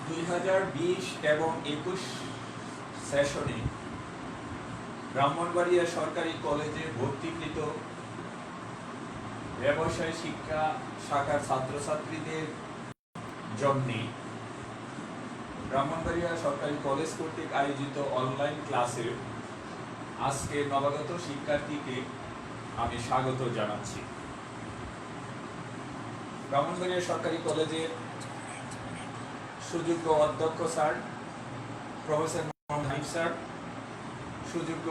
2020 এবং 21 সেশনে ব্রাহ্মণবাড়িয়া সরকারি কলেজে ভর্তিকৃত ব্যবসায় শিক্ষা শাখার ছাত্রছাত্রীদের জন্য ব্রাহ্মণবাড়িয়া সরকারি কলেজ কর্তৃক আয়োজিত অনলাইন ক্লাসে আজকে নবাগত শিক্ষার্থীকে আমি স্বাগত জানাচ্ছি। ব্রাহ্মণবাড়িয়া সরকারি কলেজের সুযোগ্য অধ্যক্ষ স্যার প্রফেসর মোহাম্মদ স্যার, সুযোগ্য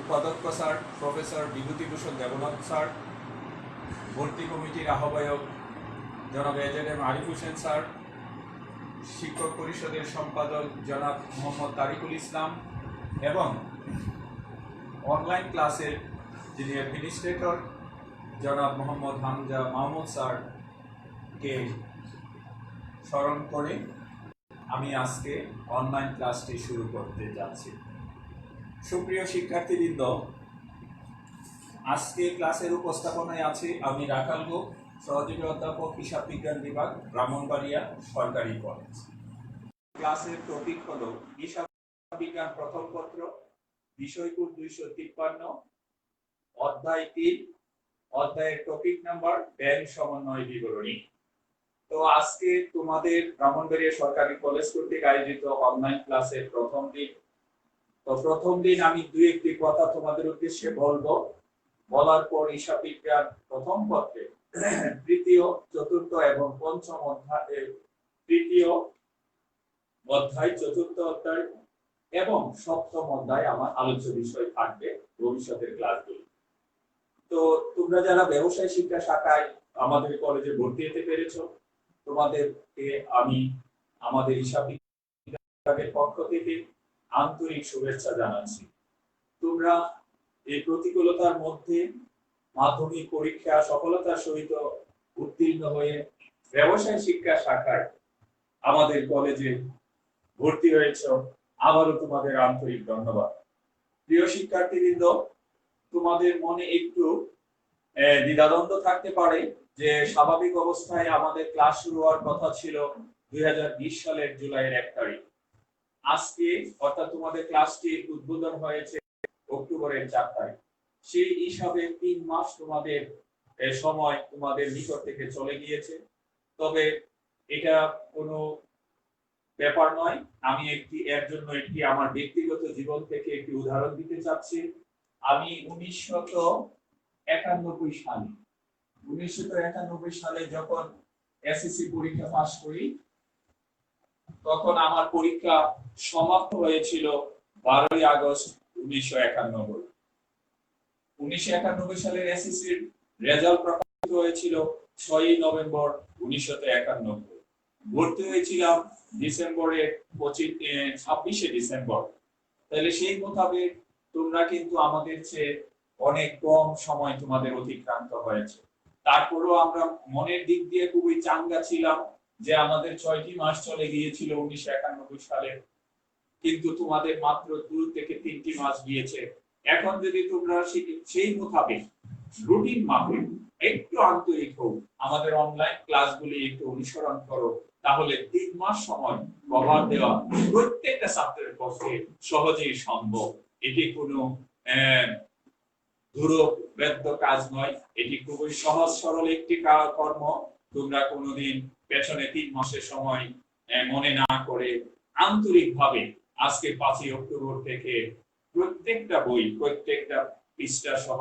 উপাধ্যক্ষ sir professor Bibhutibhushan Debnath sir, ভর্তি কমিটির আহ্বায়ক জনাব এজেড আরিফ হোসেন স্যার, শিক্ষক পরিষদের সম্পাদক জনাব মোহাম্মদ তারিকুল ইসলাম এবং অনলাইন ক্লাসের যিনি অ্যাডমিনিস্ট্রেটর জনাব মোহাম্মদ হামজা মাহমুদ স্যারকে স্মরণ করে আমি আজকে অনলাইন ক্লাসটি শুরু করতে যাচ্ছি। সুপ্রিয় শিক্ষার্থীবৃন্দ, আজকে ক্লাসের উপস্থাপনায় আছে আমি রাখাল গোপ, সহযোগী অধ্যাপক হিসাব বিজ্ঞান বিভাগ, ব্রাহ্মণবাড়িয়া সরকারি কলেজ। ক্লাসের টপিক হলো হিসাব বিজ্ঞান প্রথম পত্র, বিষয়কুল 253, অধ্যায় 3, অধ্যায়ের টপিক নাম্বার ব্যাংক সমন্বয় বিবরণী। তো আজকে তোমাদের ব্রাহ্মণবাড়িয়া সরকারি কলেজ কর্তৃক আয়োজিত অনলাইন ক্লাসের প্রথম দিন। তো প্রথম দিন আমি দুই একটি কথা তোমাদের উদ্দেশ্যে বলবো, বলার পর হিসাব বিজ্ঞান প্রথম পত্রে তৃতীয়, চতুর্থ এবং পঞ্চম অধ্যায়ে তৃতীয় অধ্যায়, চতুর্থ অধ্যায় এবং সপ্তম অধ্যায় আমার আলোচ্য বিষয় থাকবে ভবিষ্যতের ক্লাসগুলি। তো তোমরা যারা ব্যবসায় শিক্ষা শাখায় আমাদের কলেজে ভর্তি হতে পেরেছো, তোমাদেরকে আমি আমাদের হিসাব বিভাগের পক্ষ থেকে আন্তরিক শুভেচ্ছা জানাচ্ছি। তোমরা এই প্রতিকূলতার মধ্যে মাধ্যমিক পরীক্ষা সফলতার সহিত উত্তীর্ণ হয়ে ব্যবসায় শিক্ষা শাখায় আমাদের কলেজে ভর্তি হয়েছে। আবারও তোমাদের আন্তরিক ধন্যবাদ। প্রিয় শিক্ষার্থীবৃন্দ, তোমাদের মনে একটু দ্বিধাদ্বন্দ্ব থাকতে পারে যে স্বাভাবিক অবস্থায় আমাদের ক্লাস শুরু হওয়ার কথা ছিল 2020 সালের জুলাইয়ের 1 তারিখ। আজকে অর্থাৎ তোমাদের ক্লাসটি উদ্বোধন হয়েছে অক্টোবরের 4 তারিখ। সেই হিসাবে 3 মাস তোমাদের সময় তোমাদের নিকট থেকে চলে গিয়েছে। তবে এটা কোনো ব্যাপার নয়। আমি এর জন্য একটি আমার ব্যক্তিগত জীবন থেকে একটি উদাহরণ দিতে চাচ্ছি। আমি 1991 সালে যখন এসএসসি পরীক্ষা পাস করি, তখন আমার পরীক্ষা সমাপ্ত হয়েছিল 12ই আগস্ট 1991। 1991 সালের এসএসসির রেজাল্ট প্রকাশিত হয়েছিল 6ই নভেম্বর 1991। ভর্তি হয়েছিলাম ডিসেম্বরের 26শে ডিসেম্বর। তাহলে সেই মোতাবেক তোমরা কিন্তু আমাদের চেয়ে অনেক কম সময় তোমাদের অতিক্রান্ত হয়েছে। তারপরেও আমরা মনের দিক দিয়ে খুবই চাঙ্গা ছিলাম যে আমাদের 6টি মাস চলে গিয়েছিল 1991 সালে, কিন্তু তোমাদের মাত্র 2 থেকে 3টি মাস গিয়েছে। এখন যদি তোমরা সেই মোতাবেক রুটিন মাফিক একটু আন্তরিক হও, আমাদের অনলাইন ক্লাসগুলি একটু অনুসরণ করো, তাহলে 3 মাস সময় কভার দেওয়া প্রত্যেকটা ছাত্রের পক্ষে সহজেই সম্ভব। এটি কোনো দুরূহ কাজ নয়, এটি খুবই সহজ সরল একটি কর্ম। তোমরা কোনোদিন পেছনে 3 মাসের সময় মনে না করে আন্তরিকভাবে আজকে 5ই অক্টোবর থেকে প্রত্যেকটা বই, প্রত্যেকটা পৃষ্ঠা সহ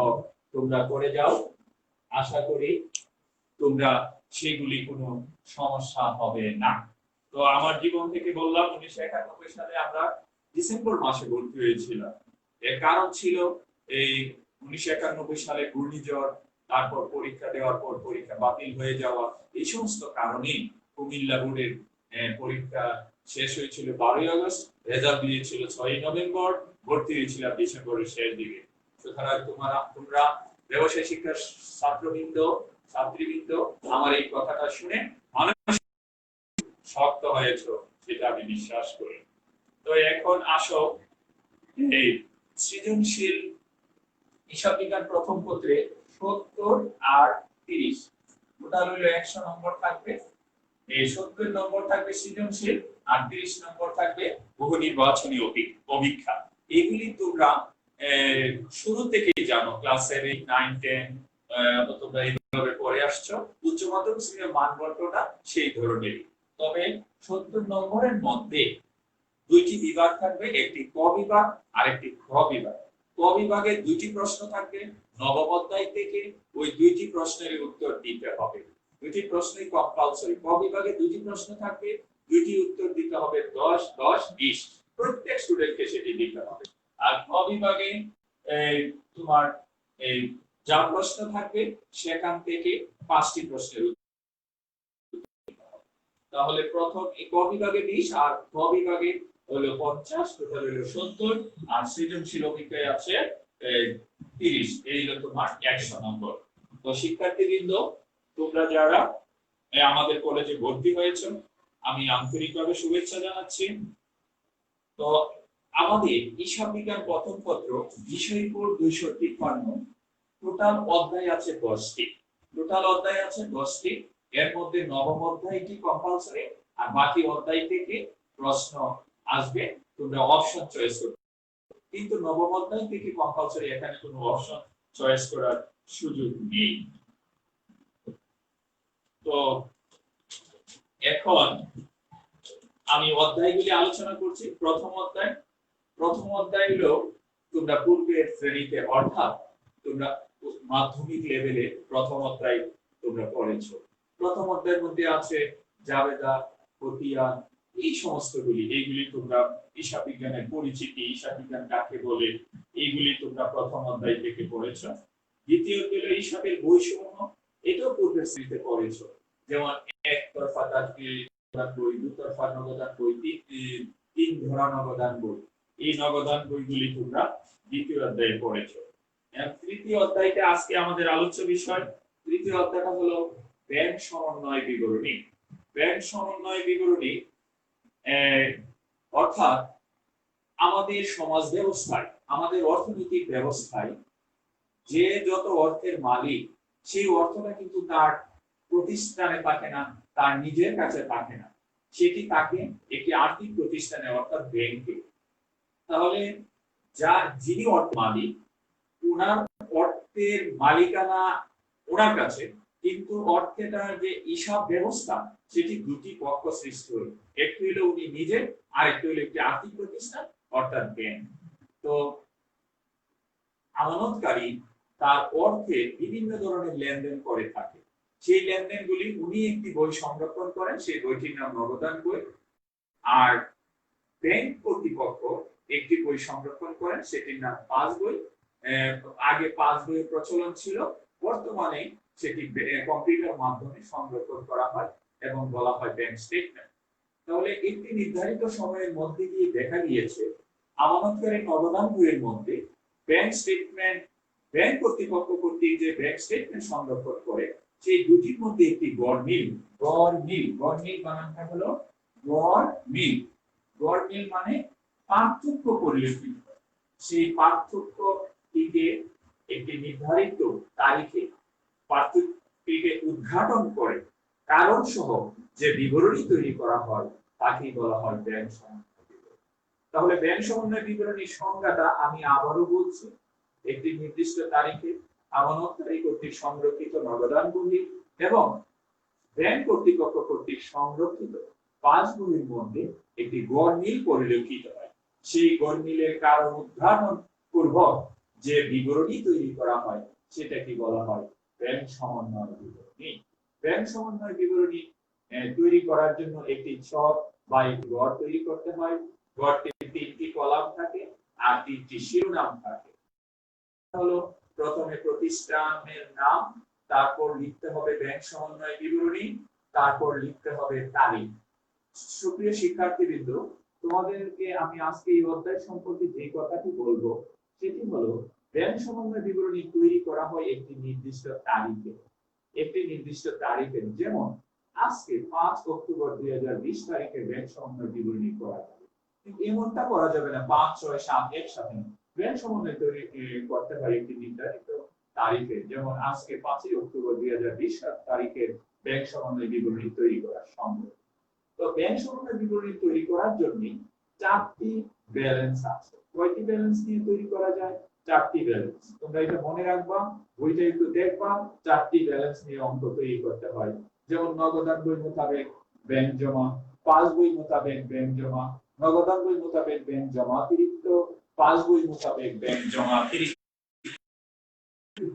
তোমরা করে যাও। আশা করি তোমরা সেগুলি কোনো সমস্যা হবে না। তো আমার জীবন থেকে বললাম, 1991 সালে আমরা ডিসেম্বর মাসে ভর্তি হয়েছিলাম। এর কারণ ছিল এই 1991 সালে ঘূর্ণিঝড়, তারপর পরীক্ষা দেওয়ার পর পরীক্ষা বাতিল হয়ে যাওয়া, এই সমস্ত কারণেই কুমিল্লা বোর্ডের পরীক্ষা শেষ হয়েছিল 12ই আগস্ট, রেজাল্ট দিয়েছিল 6ই নভেম্বর, ভর্তি হয়েছিল ডিসেম্বরের শেষ দিকে। সুতরাং তোমরা ব্যবসায় শিক্ষার ছাত্রবৃন্দ আমার এই কথাটা শুনে মানসিক শক্ত হয়েছে, সেটা আমি বিশ্বাস করি। তো এখন আসো, এই সৃজনশীল হিসাব বিজ্ঞান প্রথম পত্রে 70 আর 30 টোটাল হলো 100 নম্বর থাকবে। এই 70 নম্বর থাকবে সৃজনশীল আর 30 নম্বর থাকবে বহু নির্বাচনী অভিক্ষা। এগুলি তোমরা শুরু থেকেই জানো, ক্লাস 7 9 10 তোমরা এইভাবে পড়ে আসছো। উচ্চ মাধ্যমিক শ্রেণীর মানদণ্ডটা সেই ধরনেরই। তবে 70 নম্বরের মধ্যে দুইটি বিভাগ থাকবে, একটি ক বিভাগ আর একটি খ বিভাগ। ক বিভাগে দুইটি প্রশ্ন থাকবে, নবম অধ্যায় থেকে ওই দুইটি প্রশ্নের উত্তর দিতে হবে। দুইটি প্রশ্নই কম্পালসরি। ক বিভাগে দুইটি প্রশ্ন থাকবে, দুইটি উত্তর দিতে হবে 10 10 20, প্রত্যেক স্টুডেন্টকে সেটি দিতে হবে। আর খ বিভাগে তোমার এই যা প্রশ্ন থাকবে সেখান থেকে 5টি প্রশ্নের উত্তর। তাহলে প্রথম ক বিভাগে 20 আর খ বিভাগে হলো 50, টোটাল হলো 70, আর সৃজনশীল অভিজ্ঞতায় আছে 30। এই হলো তোমার 100 নম্বর। তো শিক্ষার্থীবৃন্দ, তোমরা যারা আমাদের কলেজে ভর্তি হয়েছো, আমি আন্তরিকভাবে শুভেচ্ছা জানাচ্ছি। তো আমাদের হিসাব বিজ্ঞান প্রথম পত্র বিষয় কোড 253, টোটাল অধ্যায় আছে 10টি। টোটাল অধ্যায় আছে 10টি। এর মধ্যে নবম অধ্যায়টি কম্পালসরি, আর বাকি অধ্যায় থেকে প্রশ্ন আসবে, তোমরা অপশন চয়েস করবে। কিন্তু নবম অধ্যায় থেকে কম্পালসরি, এখানে কোনো অপশন চয়েস করার সুযোগ নেই। তো এখন আমি অধ্যায়গুলি আলোচনা করছি। প্রথম অধ্যায় হলো তোমরা পূর্বের শ্রেণীতে, অর্থাৎ তোমরা মাধ্যমিক লেভেলে প্রথম অধ্যায় তোমরা পড়েছো। প্রথম অধ্যায়ের মধ্যে আছে জাবেদা, খতিয়ান, এই সমস্তগুলি। এইগুলি তোমরা হিসাব বিজ্ঞানের পরিচিতি, হিসাব বিজ্ঞান কাকে বলে, এইগুলি তোমরা প্রথম অধ্যায় থেকে পড়েছো। দ্বিতীয় হলো হিসাবের বৈসমূহ, এটাও পূর্বের শ্রেণীতে পড়েছো। যেমন একতরফা বই, দুতরফা নগদান বই, তিন ধরা নগদান বই। এই নগদান বইগুলি তোমরা দ্বিতীয় অধ্যায়ে পড়েছো। তৃতীয় অধ্যায়টা আজকে আমাদের আলোচ্য বিষয়। তৃতীয় অধ্যায়টা হলো ব্যাংক সমন্বয় বিবরণী। ব্যাংক সমন্বয় বিবরণী অর্থাৎ আমাদের সমাজ ব্যবস্থায়, আমাদের অর্থনৈতিক ব্যবস্থায় যে যত অর্থের মালিক, সেই অর্থটা কিন্তু তার প্রতিষ্ঠানে থাকে না, তার নিজের কাছে থাকে না, সেটি থাকে একটি আর্থিক প্রতিষ্ঠানে, অর্থাৎ ব্যাংকে। তাহলে যিনি অর্থ মালিক, ওনার অর্থের মালিকানা ওনার কাছে, কিন্তু অর্থের যে হিসাব ব্যবস্থা, সেটি দুটি পক্ষ সৃষ্টি হল। একটি হলো উনি নিজে, আর একটি হলো একটি আর্থিক প্রতিষ্ঠান, অর্থাৎ ব্যাংক। তো আমানতকারী তার অর্থে বিভিন্ন ধরনের লেনদেন করে থাকে। সেই লেনদেনগুলি উনি একটি বই সংরক্ষণ করেন, সেই বইটির নাম নগদান বই। আর ব্যাংক কর্তৃপক্ষ একটি বই সংরক্ষণ করেন, সেটির নাম পাস বই। আগে পাস বইয়ের প্রচলন ছিল, বর্তমানে সেটি কম্পিউটার মাধ্যমে সংরক্ষণ করা হয় এবং বলা হয় ব্যাংক স্টেটমেন্ট। তাহলে একটি নির্ধারিত সময়ের মধ্যে দিয়ে দেখা গিয়েছে আমানতকারী নগদান বইয়ের মধ্যে ব্যাংক স্টেটমেন্ট, ব্যাংক কর্তৃপক্ষ কর্তৃক যে ব্যাংক স্টেটমেন্ট সংরক্ষণ করে, সেই দুটির মধ্যে একটি গড়মিল বানানটা হলো গড়মিল। গড়মিল মানে পার্থক্য পরিলক্ষিত। সেই পার্থক্যটিকে একটি নির্ধারিত তারিখে পার্থক্যটিকে উদ্ঘাটন করে কারণ সহ যে বিবরণী তৈরি করা হয়, তাকেই বলা হয় ব্যাংক সমন্বয় বিবরণী। তাহলে ব্যাংক সমন্বয় বিবরণীর সংজ্ঞাটা আমি আবারও বলছি। একটি নির্দিষ্ট তারিখে আমানতকারী কর্তৃক সংরক্ষিত নগদান বহি এবং ব্যাংক কর্তৃপক্ষ কর্তৃক সংরক্ষিত পাঁচ বহির মধ্যে একটি গড়মিল পরিলক্ষিত হয়। সেই গড়মিলের কারণ উদ্ঘাটন পূর্বক যে বিবরণী তৈরি করা হয়, সেটাকে বলা হয় ব্যাংক সমন্বয় বিবরণী। ব্যাংক সমন্বয় বিবরণী তৈরি করার জন্য একটি ছক বা একটি গড় তৈরি করতে হয়। গড়টিতে 3টি কলাম থাকে আর 3টি শিরোনাম থাকে। হলো প্রথমে প্রতিষ্ঠানের নাম, তারপর লিখতে হবে ব্যাংক সমন্বয় বিবরণী, তারপর লিখতে হবে তারিখ। সুপ্রিয় শিক্ষার্থীবৃন্দ, তোমাদেরকে আমি আজকে এই অধ্যায় সম্পর্কে যে কথাটি বলবো, সেটি হলো ব্যাংক সমন্বয় বিবরণী তৈরি করা হয় একটি নির্দিষ্ট তারিখে। একটি নির্দিষ্ট তারিখে, যেমন আজকে 5 অক্টোবর 2020 তারিখে ব্যাংক সমন্বয় বিবরণী করা যাবে। কিন্তু এমনটা করা যাবে না 5 6 7 একসাথে। ব্যাংক সমন্বয় তৈরি করতে হয় একটি নির্ধারিত তারিখে। যেমন আজকে 5 অক্টোবর 2020 তারিখের ব্যাংক সমন্বয় বিবরণী তৈরি করা সম্ভব। তো ব্যাংক সমন্বয় বিবরণী তৈরি করার জন্য 4টি ব্যালেন্স আছে। কয়টি ব্যালেন্স নিয়ে তৈরি করা যায়? 4টি ব্যালেন্স। তোমরা এটা মনে রাখবা, বইটা একটু দেখবা, 4টি ব্যালেন্স নিয়ে অঙ্ক তৈরি করতে হয়। যেমন নগদান বই মোতাবেক ব্যাংক জমা, পাস বই মোতাবেক ব্যাংক জমা, নগদান বই মোতাবেক ব্যাংক জমা অতিরিক্ত, পাস বই মোতাবেক ব্যাংক জমা অতিরিক্ত,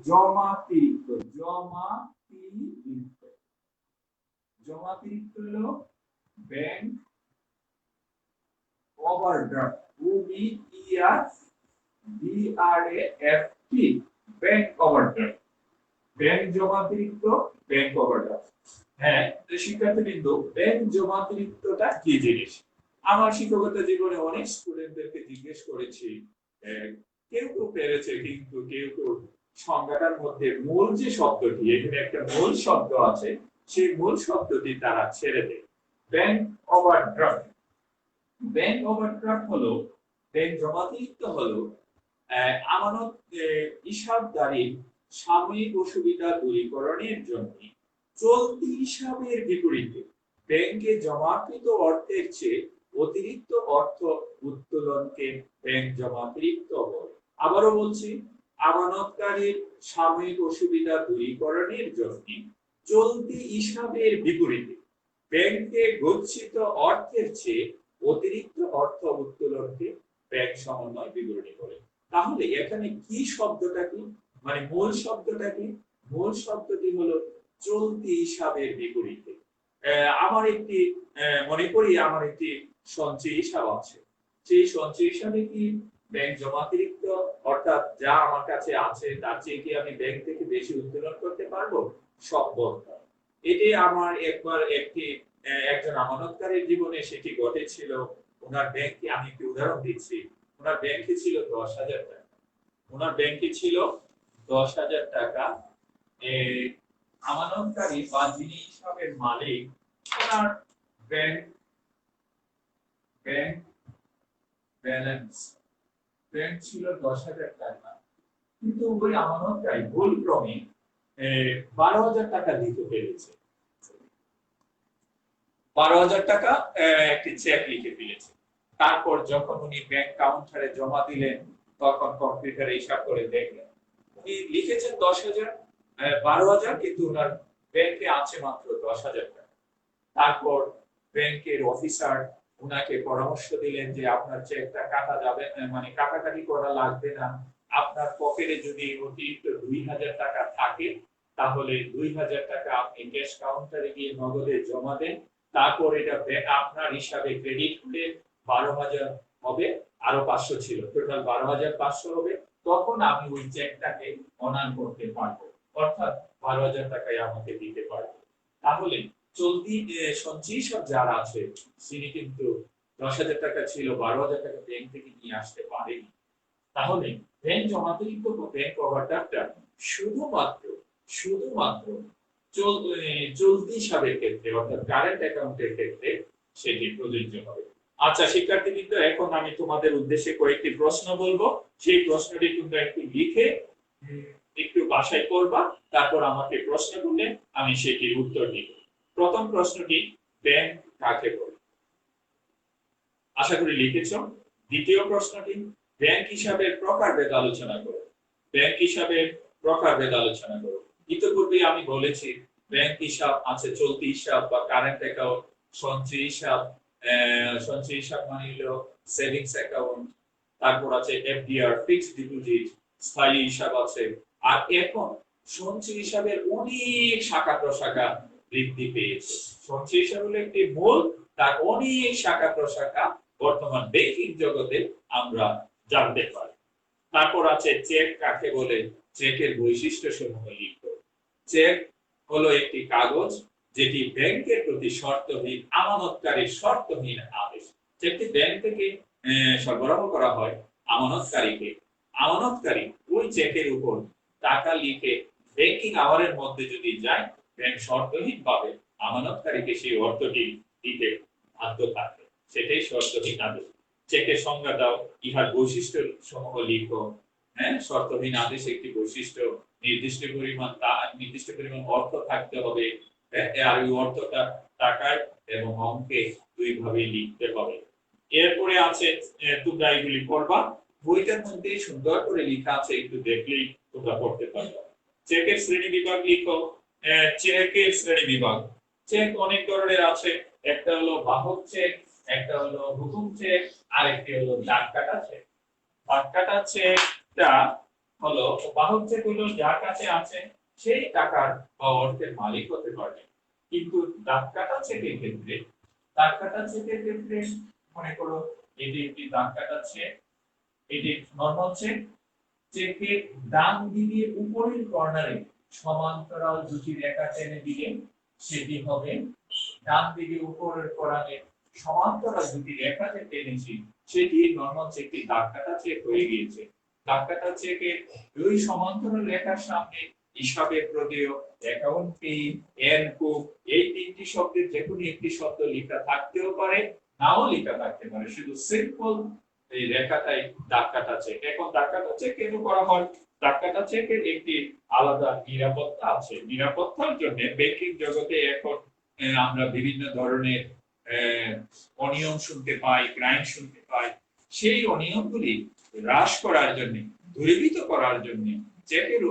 জমাতিরিক্ত জমাতিরিক্ত জমাতিরিক্ত হলো bank overdraft, OVERDRAFT, bank overdraft, bank জমাতিরিক্ত, ব্যাংক ওভারড্রাফট। হ্যাঁ, শিক্ষার্থীবৃন্দ, ব্যাংক জমাতিরিক্তটা কি জিনিস? আমার শিক্ষকতা জীবনে অনেক স্টুডেন্টদেরকে জিজ্ঞেস করেছি, কেউ কেউ পেরেছে, কিন্তু কেউ কেউ সংজ্ঞাটার মধ্যে মূল যে শব্দটি, এখানে একটা মূল শব্দ আছে, সেই মূল শব্দটি তারা ছেড়ে দেয়। ব্যাংক ওভারড্রাফট, ব্যাংক ওভারড্রাফট হলো, ব্যাংক জমাতিরিক্ত হলো আমানত হিসাবদারির সাময়িক অসুবিধা দূরীকরণের জন্য চলতি হিসাবের বিপরীতে ব্যাংকে জমাকৃত অর্থের চেয়ে অতিরিক্ত অর্থ উত্তোলনকে ব্যাংক জমাতিরিক্ত বলে। আবারও বলছি, আমানতকারীর সাময়িক অসুবিধা দূরীকরণের জন্য চলতি হিসাবের বিপরীতে ব্যাংকে গচ্ছিত অর্থের চেয়ে অতিরিক্ত অর্থ উত্তোলনকে ব্যাংক সমন্বয় বিবরণী বলে। তাহলে এখানে কি শব্দটা কি, মানে মূল শব্দটা কি? মূল শব্দটি হলো চলতি হিসাবের বিপরীতে। আমার একটি মনে করি আমার একটি সঞ্চয় হিসাব আছে, সেই সঞ্চয় হিসাবে কি ব্যাংক জমাতিরিক্ত, অর্থাৎ যা আমার কাছে আছে তার চেয়ে কি আমি ব্যাংক থেকে বেশি উত্তোলন করতে পারবো? সম্ভব নয়। এটি আমার একবার একজন আমানতকারীর জীবনে সেটি ঘটেছিল। ওনার ব্যাংকে, আমি একটি উদাহরণ দিচ্ছি, ওনার ব্যাংকে ছিল 10,000 টাকা। ওনার ব্যাংকে ছিল 10,000 টাকা। আমানতকারী বা যিনি হিসাবের মালিক, ওনার ব্যাংক ব্যালেন্স ছিল 10,000 টাকা, কিন্তু ওই আমানতকারী ভুলক্রমে 12,000 টাকা দিতে পেরেছে। 12,000 টাকা একটি চেক লিখে ফেলেছে। তারপর যখন উনি ব্যাংক কাউন্টারে জমা দিলেন, তখন কম্পিউটারে হিসাব করে দেখলেন উনি লিখেছেন 10,000, 12,000, কিন্তু ওনার ব্যাংকে আছে মাত্র 10,000 টাকা। তারপর ব্যাংকের অফিসার উনাকে পরামর্শ দিলেন যে আপনার চেকটা কাটা যাবে, মানে কাটাকাটি করা লাগবে না, আপনার পকেটে যদি অতিরিক্ত 2,000 টাকা থাকে তাহলে 2,000 টাকা আপনি ক্যাশ কাউন্টারে গিয়ে নগদে জমা দেন, তারপর এটা আপনার হিসাবে ক্রেডিট করে 12,000 হবে, আরো 500 ছিল, টোটাল 12,500 হবে, তখন আমি ওই চেকটাকে অনান করতে পারবো, অর্থাৎ 12,000 টাকাই আমাকে দিতে পারবো। তাহলে চলতি সঞ্চয়ী হিসাব যারা আছে, তিনি কিন্তু 10,000 টাকা ছিল, 12,000 টাকা ব্যাংক থেকে নিয়ে আসতে পারেনি। তাহলে ব্যাংক জমাতিরিক্ত ও ব্যাংক ওভারড্রাফটটা শুধুমাত্র চলতি হিসাবের ক্ষেত্রে, অর্থাৎ কারেন্ট অ্যাকাউন্টের ক্ষেত্রে সেটি প্রযোজ্য হবে। আচ্ছা শিক্ষার্থীবৃন্দ, এখন আমি তোমাদের উদ্দেশ্যে কয়েকটি প্রশ্ন বলবো, সেই প্রশ্নটি তোমরা একটু লিখে একটু বাসায় করবা, তারপর আমাকে প্রশ্ন করলে আমি সেটির উত্তর দিব। প্রথম প্রশ্নটি, ব্যাংক কাকে বলে? আশা করি লিখেছ। দ্বিতীয় প্রশ্নটি, ব্যাংক হিসাবের প্রকারভেদ আলোচনা করো। ব্যাংক হিসাবের প্রকারভেদ আলোচনা করো। ইতিপূর্বে আমি বলেছি ব্যাংক হিসাব আছে চলতি হিসাব বা কারেন্ট অ্যাকাউন্ট, সঞ্চয় হিসাব, সঞ্চয় হিসাব মানে হলো সেভিংস অ্যাকাউন্ট, তারপর আছে এফডিআর, ফিক্সড ডিপোজিট, স্থায়ী হিসাব আছে। আর এখন সঞ্চয় হিসাবের অনেক শাখা প্রশাখা বৃদ্ধি পেয়েছে। সঞ্চয় হিসাব হলো একটি মূল, তার অনেক শাখা প্রশাখা বর্তমান ব্যাংকিং জগতে আমরা জানতে পারি। তারপর আছে চেক কাকে বলে, চেকের বৈশিষ্ট্য সমূহ লিখো। চেক হলো একটি কাগজ যেটি ব্যাংকের প্রতি শর্তহীন, আমানতকারীর শর্তহীন আদেশ। চেকটি ব্যাংক থেকে সরবরাহ করা হয় আমানতকারীকে। আমানতকারী ওই চেকের উপর টাকা লিখে ব্যাংকিং আওয়ারের মধ্যে যদি যায়, ব্যাংক শর্তহীন ভাবে আমানতকারীকে সেই অর্থটি দিতে বাধ্য থাকে, সেটাই শর্তহীন আদেশ। চেকের সংজ্ঞা দাও, ইহার বৈশিষ্ট্য সমূহ লিখো। হ্যাঁ, শর্তহীন আদেশ একটি বৈশিষ্ট্য, নির্দিষ্ট পরিমাণ অর্থ থাকতে হবে, আর এই অর্থটা টাকায় এবং অঙ্কে দুইভাবে লিখতে হবে। এরপরে আছে তোমরা এগুলি পড়বা, বইটার মধ্যে সুন্দর করে লেখা আছে, একটু দেখলেই তোমরা পড়তে পারবে। চেকের শ্রেণী বিভাগ লিখো। চেকের শ্রেণী বিভাগ, চেক অনেক ধরনের আছে। একটা হলো বাহক চেক, একটা হলো হুকুম চেক, আরেকটি হলো দাগ কাটা চেক। দাগ কাটা চেকটা হলো, বাহক চেক হলো যার কাছে আছে সেই টাকার বা অর্থের মালিক হতে পারে। কিন্তু দাগ কাটা চেকের ক্ষেত্রে, দাগ কাটা চেকের ক্ষেত্রে মনে করো এটি একটি দাগ কাটা চেক, এটি নরমাল চেক। চেকের ডান দিকে উপরের কর্নারে সমান্তরাল দুটি রেখা টেনে দিলে সেটি হবে, ডান দিকে উপরের কর্নারে সমান্তরাল দুটি রেখা যে টেনেছি সেটি নরমাল চেকটি দাগ কাটা চেক হয়ে গিয়েছে। দাগ কাটা চেকের দুই সমান্তরাল রেখার সামনে হিসাবে প্রদেয়, অ্যাকাউন্টিং, এনকো এই তিনটি শব্দের যে কোনো একটি শব্দ লেখা থাকতেও পারে, নাও লেখা থাকতে পারে, শুধু সিম্পল এই রেখাটাই দাগ কাটা চেক। এখন দাগ কাটা চেক কেন করা হয়? দাগ কাটা চেকের একটি আলাদা নিরাপত্তা আছে। নিরাপত্তার জন্য ব্যাংকিং জগতে এখন আমরা বিভিন্ন ধরনের অনিয়ম শুনতে পাই, ক্রাইম শুনতে পাই। সেই অনিয়মগুলি হ্রাস করার জন্য, দূরীভূত করার জন্য চেকের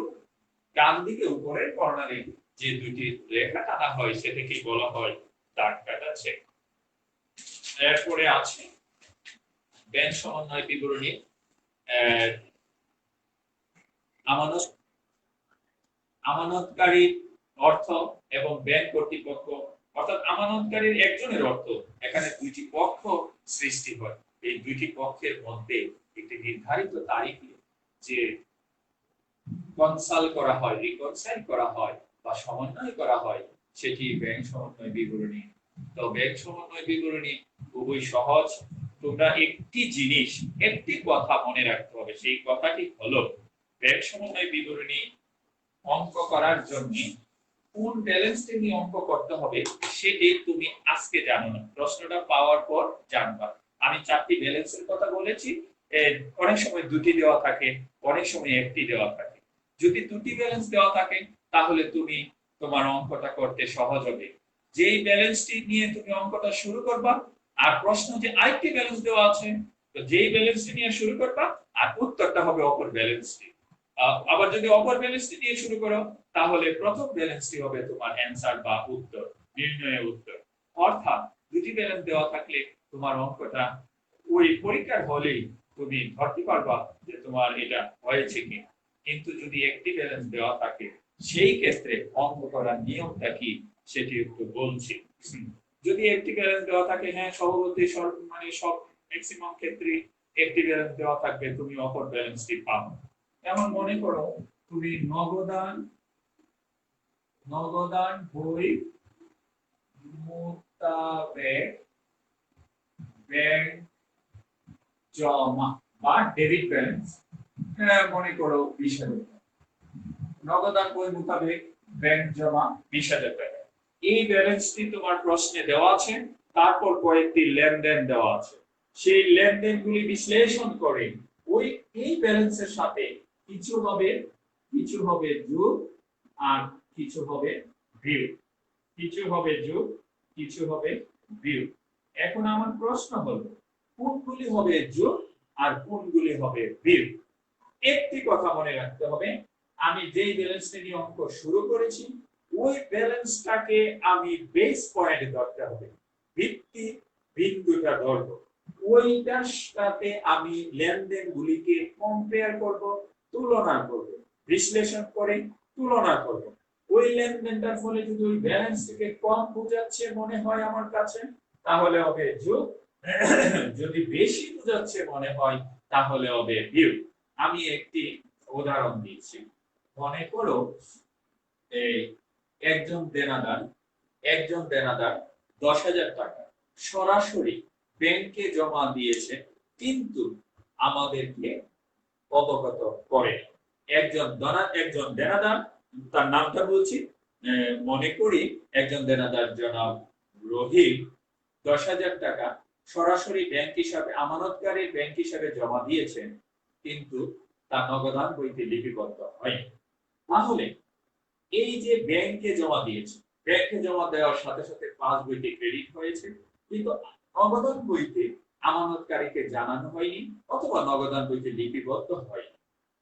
ডান দিকে উপরের কর্নারে যে দুটি রেখা টানা হয় সেটাকে বলা হয় দাগ কাটা চেক। এরপরে আছে ব্যাংক সমন্বয় বিবরণী। আমানত, আমানতকারীর অর্থ এবং ব্যাংক কর্তৃপক্ষ, অর্থাৎ আমানতকারীর একজনের অর্থ, এখানে দুইটি পক্ষ সৃষ্টি হয়। এই দুইটি পক্ষের মধ্যে একটি নির্ধারিত তারিখে যে কনসাল্ট করা হয়, রিকনসাইল করা হয় বা সমন্বয় করা হয় সেটি ব্যাংক সমন্বয় বিবরণী। তো ব্যাংক সমন্বয় বিবরণী খুবই সহজ। তোমরা একটি জিনিস, একটি কথা মনে রাখতে হবে, সেই কথাটি হলো ব্যাংক সমন্বয় বিবরণী অঙ্ক করার জন্য কোন ব্যালেন্সটি নিয়ে অঙ্ক করতে হবে সেটি তুমি আজকে জানো না, প্রশ্নটা পাওয়ার পর জানবা। আমি চারটি ব্যালেন্সের কথা বলেছি, অনেক সময় দুটি দেওয়া থাকে, অনেক সময় একটি দেওয়া থাকে। যদি দুটি ব্যালেন্স দেওয়া থাকে তাহলে তুমি তোমার অঙ্কটা করতে সহজ হবে। যেই ব্যালেন্সটি নিয়ে তুমি অঙ্কটা শুরু করবা, আর প্রশ্ন যে আরেকটি ব্যালেন্স দেওয়া আছে, তো যেই ব্যালেন্সটি নিয়ে শুরু করবা আর উত্তরটা হবে অপর ব্যালেন্সটি। আবার যদি অপর ব্যালেন্সটি দিয়ে শুরু করো তাহলে প্রথম ব্যালেন্সটি হবে তোমার অ্যানসার বা উত্তর, নির্ণয়ের উত্তর। অর্থাৎ দুটি ব্যালেন্স দেওয়া থাকলে তোমার অঙ্কটা ওই পরীক্ষার হলেই তুমি ধরতে পারবা যে তোমার এটা হয়েছে কি। কিন্তু যদি একটি ব্যালেন্স দেওয়া থাকে সেই ক্ষেত্রে অঙ্ক করার নিয়মটা কি সেটি একটু বলছি। যদি একটি ব্যালেন্স দেওয়া থাকে, হ্যাঁ সভাপতি মানে সব ম্যাক্সিমাম ক্ষেত্রে একটি ব্যালেন্স দেওয়া থাকবে, তুমি অপর ব্যালেন্সটি পাবে। যেমন মনে করো তুমি নগদান, নগদান বই মোতাবেক ব্যাংক জমা বা ডেবিট ব্যালেন্স, মনে করো 20,000 টাকা। নগদান বই মোতাবেক ব্যাংক জমা 20,000 টাকা। এই ব্যালেন্সটি তোমার প্রশ্নে দেওয়া আছে, তারপর কয়েকটি লেনদেন দেওয়া আছে। সেই লেনদেনগুলি বিশ্লেষণ করে ওই এই ব্যালেন্সের সাথে কিছু হবে যোগ আর কিছু হবে বিয়োগ, কিছু হবে যোগ, কিছু হবে বিয়োগ। এখন আমার প্রশ্ন হলো কোনগুলি হবে যোগ আর কোনগুলি হবে বিয়োগ। একটি কথা মনে রাখতে হবে, আমি যেই ব্যালেন্সটা নিয়ে অঙ্ক শুরু করেছি ওই ব্যালেন্সটাকে আমি বেস পয়েন্ট ধরতে হবে, ভিত্তি বিন্দুটা ধরবো। ওইটার সাথে আমি লেনদেনগুলিকে কম্পেয়ার করব, তুলনা করব, বিশ্লেষণ করে তুলনা করব। ওই লেনদেনটার ফলে যদি ওই ব্যালেন্সটাকে কম বোঝাচ্ছে মনে হয় আমার কাছে তাহলে হবে যোগ, যদি বেশি বোঝাচ্ছে মনে হয় তাহলে হবে বিয়োগ। আমি একটি উদাহরণ দিচ্ছি। মনে করো এই একজন দেনাদার 10,000 টাকা সরাসরি ব্যাংকে জমা দিয়েছে কিন্তু আমাদেরকে অবগত করে। একজন দেনাদার, তার নামটা বলছি, মনে করি একজন দেনাদার জনাব রহিম 10,000 টাকা সরাসরি ব্যাংক হিসাবে, আমানতকারীর ব্যাংক হিসাবে জমা দিয়েছেন কিন্তু তার নগদান বইতে লিপিবদ্ধ হয়নি। তাহলে এই যে ব্যাংকে জমা দিয়েছে, ব্যাংকে জমা দেওয়ার সাথে সাথে পাস বইটি ক্রেডিট হয়েছে, কিন্তু নগদান বইতে আমানতকারীকে জানানো হয়নি অথবা নগদান বইতে লিপিবদ্ধ হয়নি।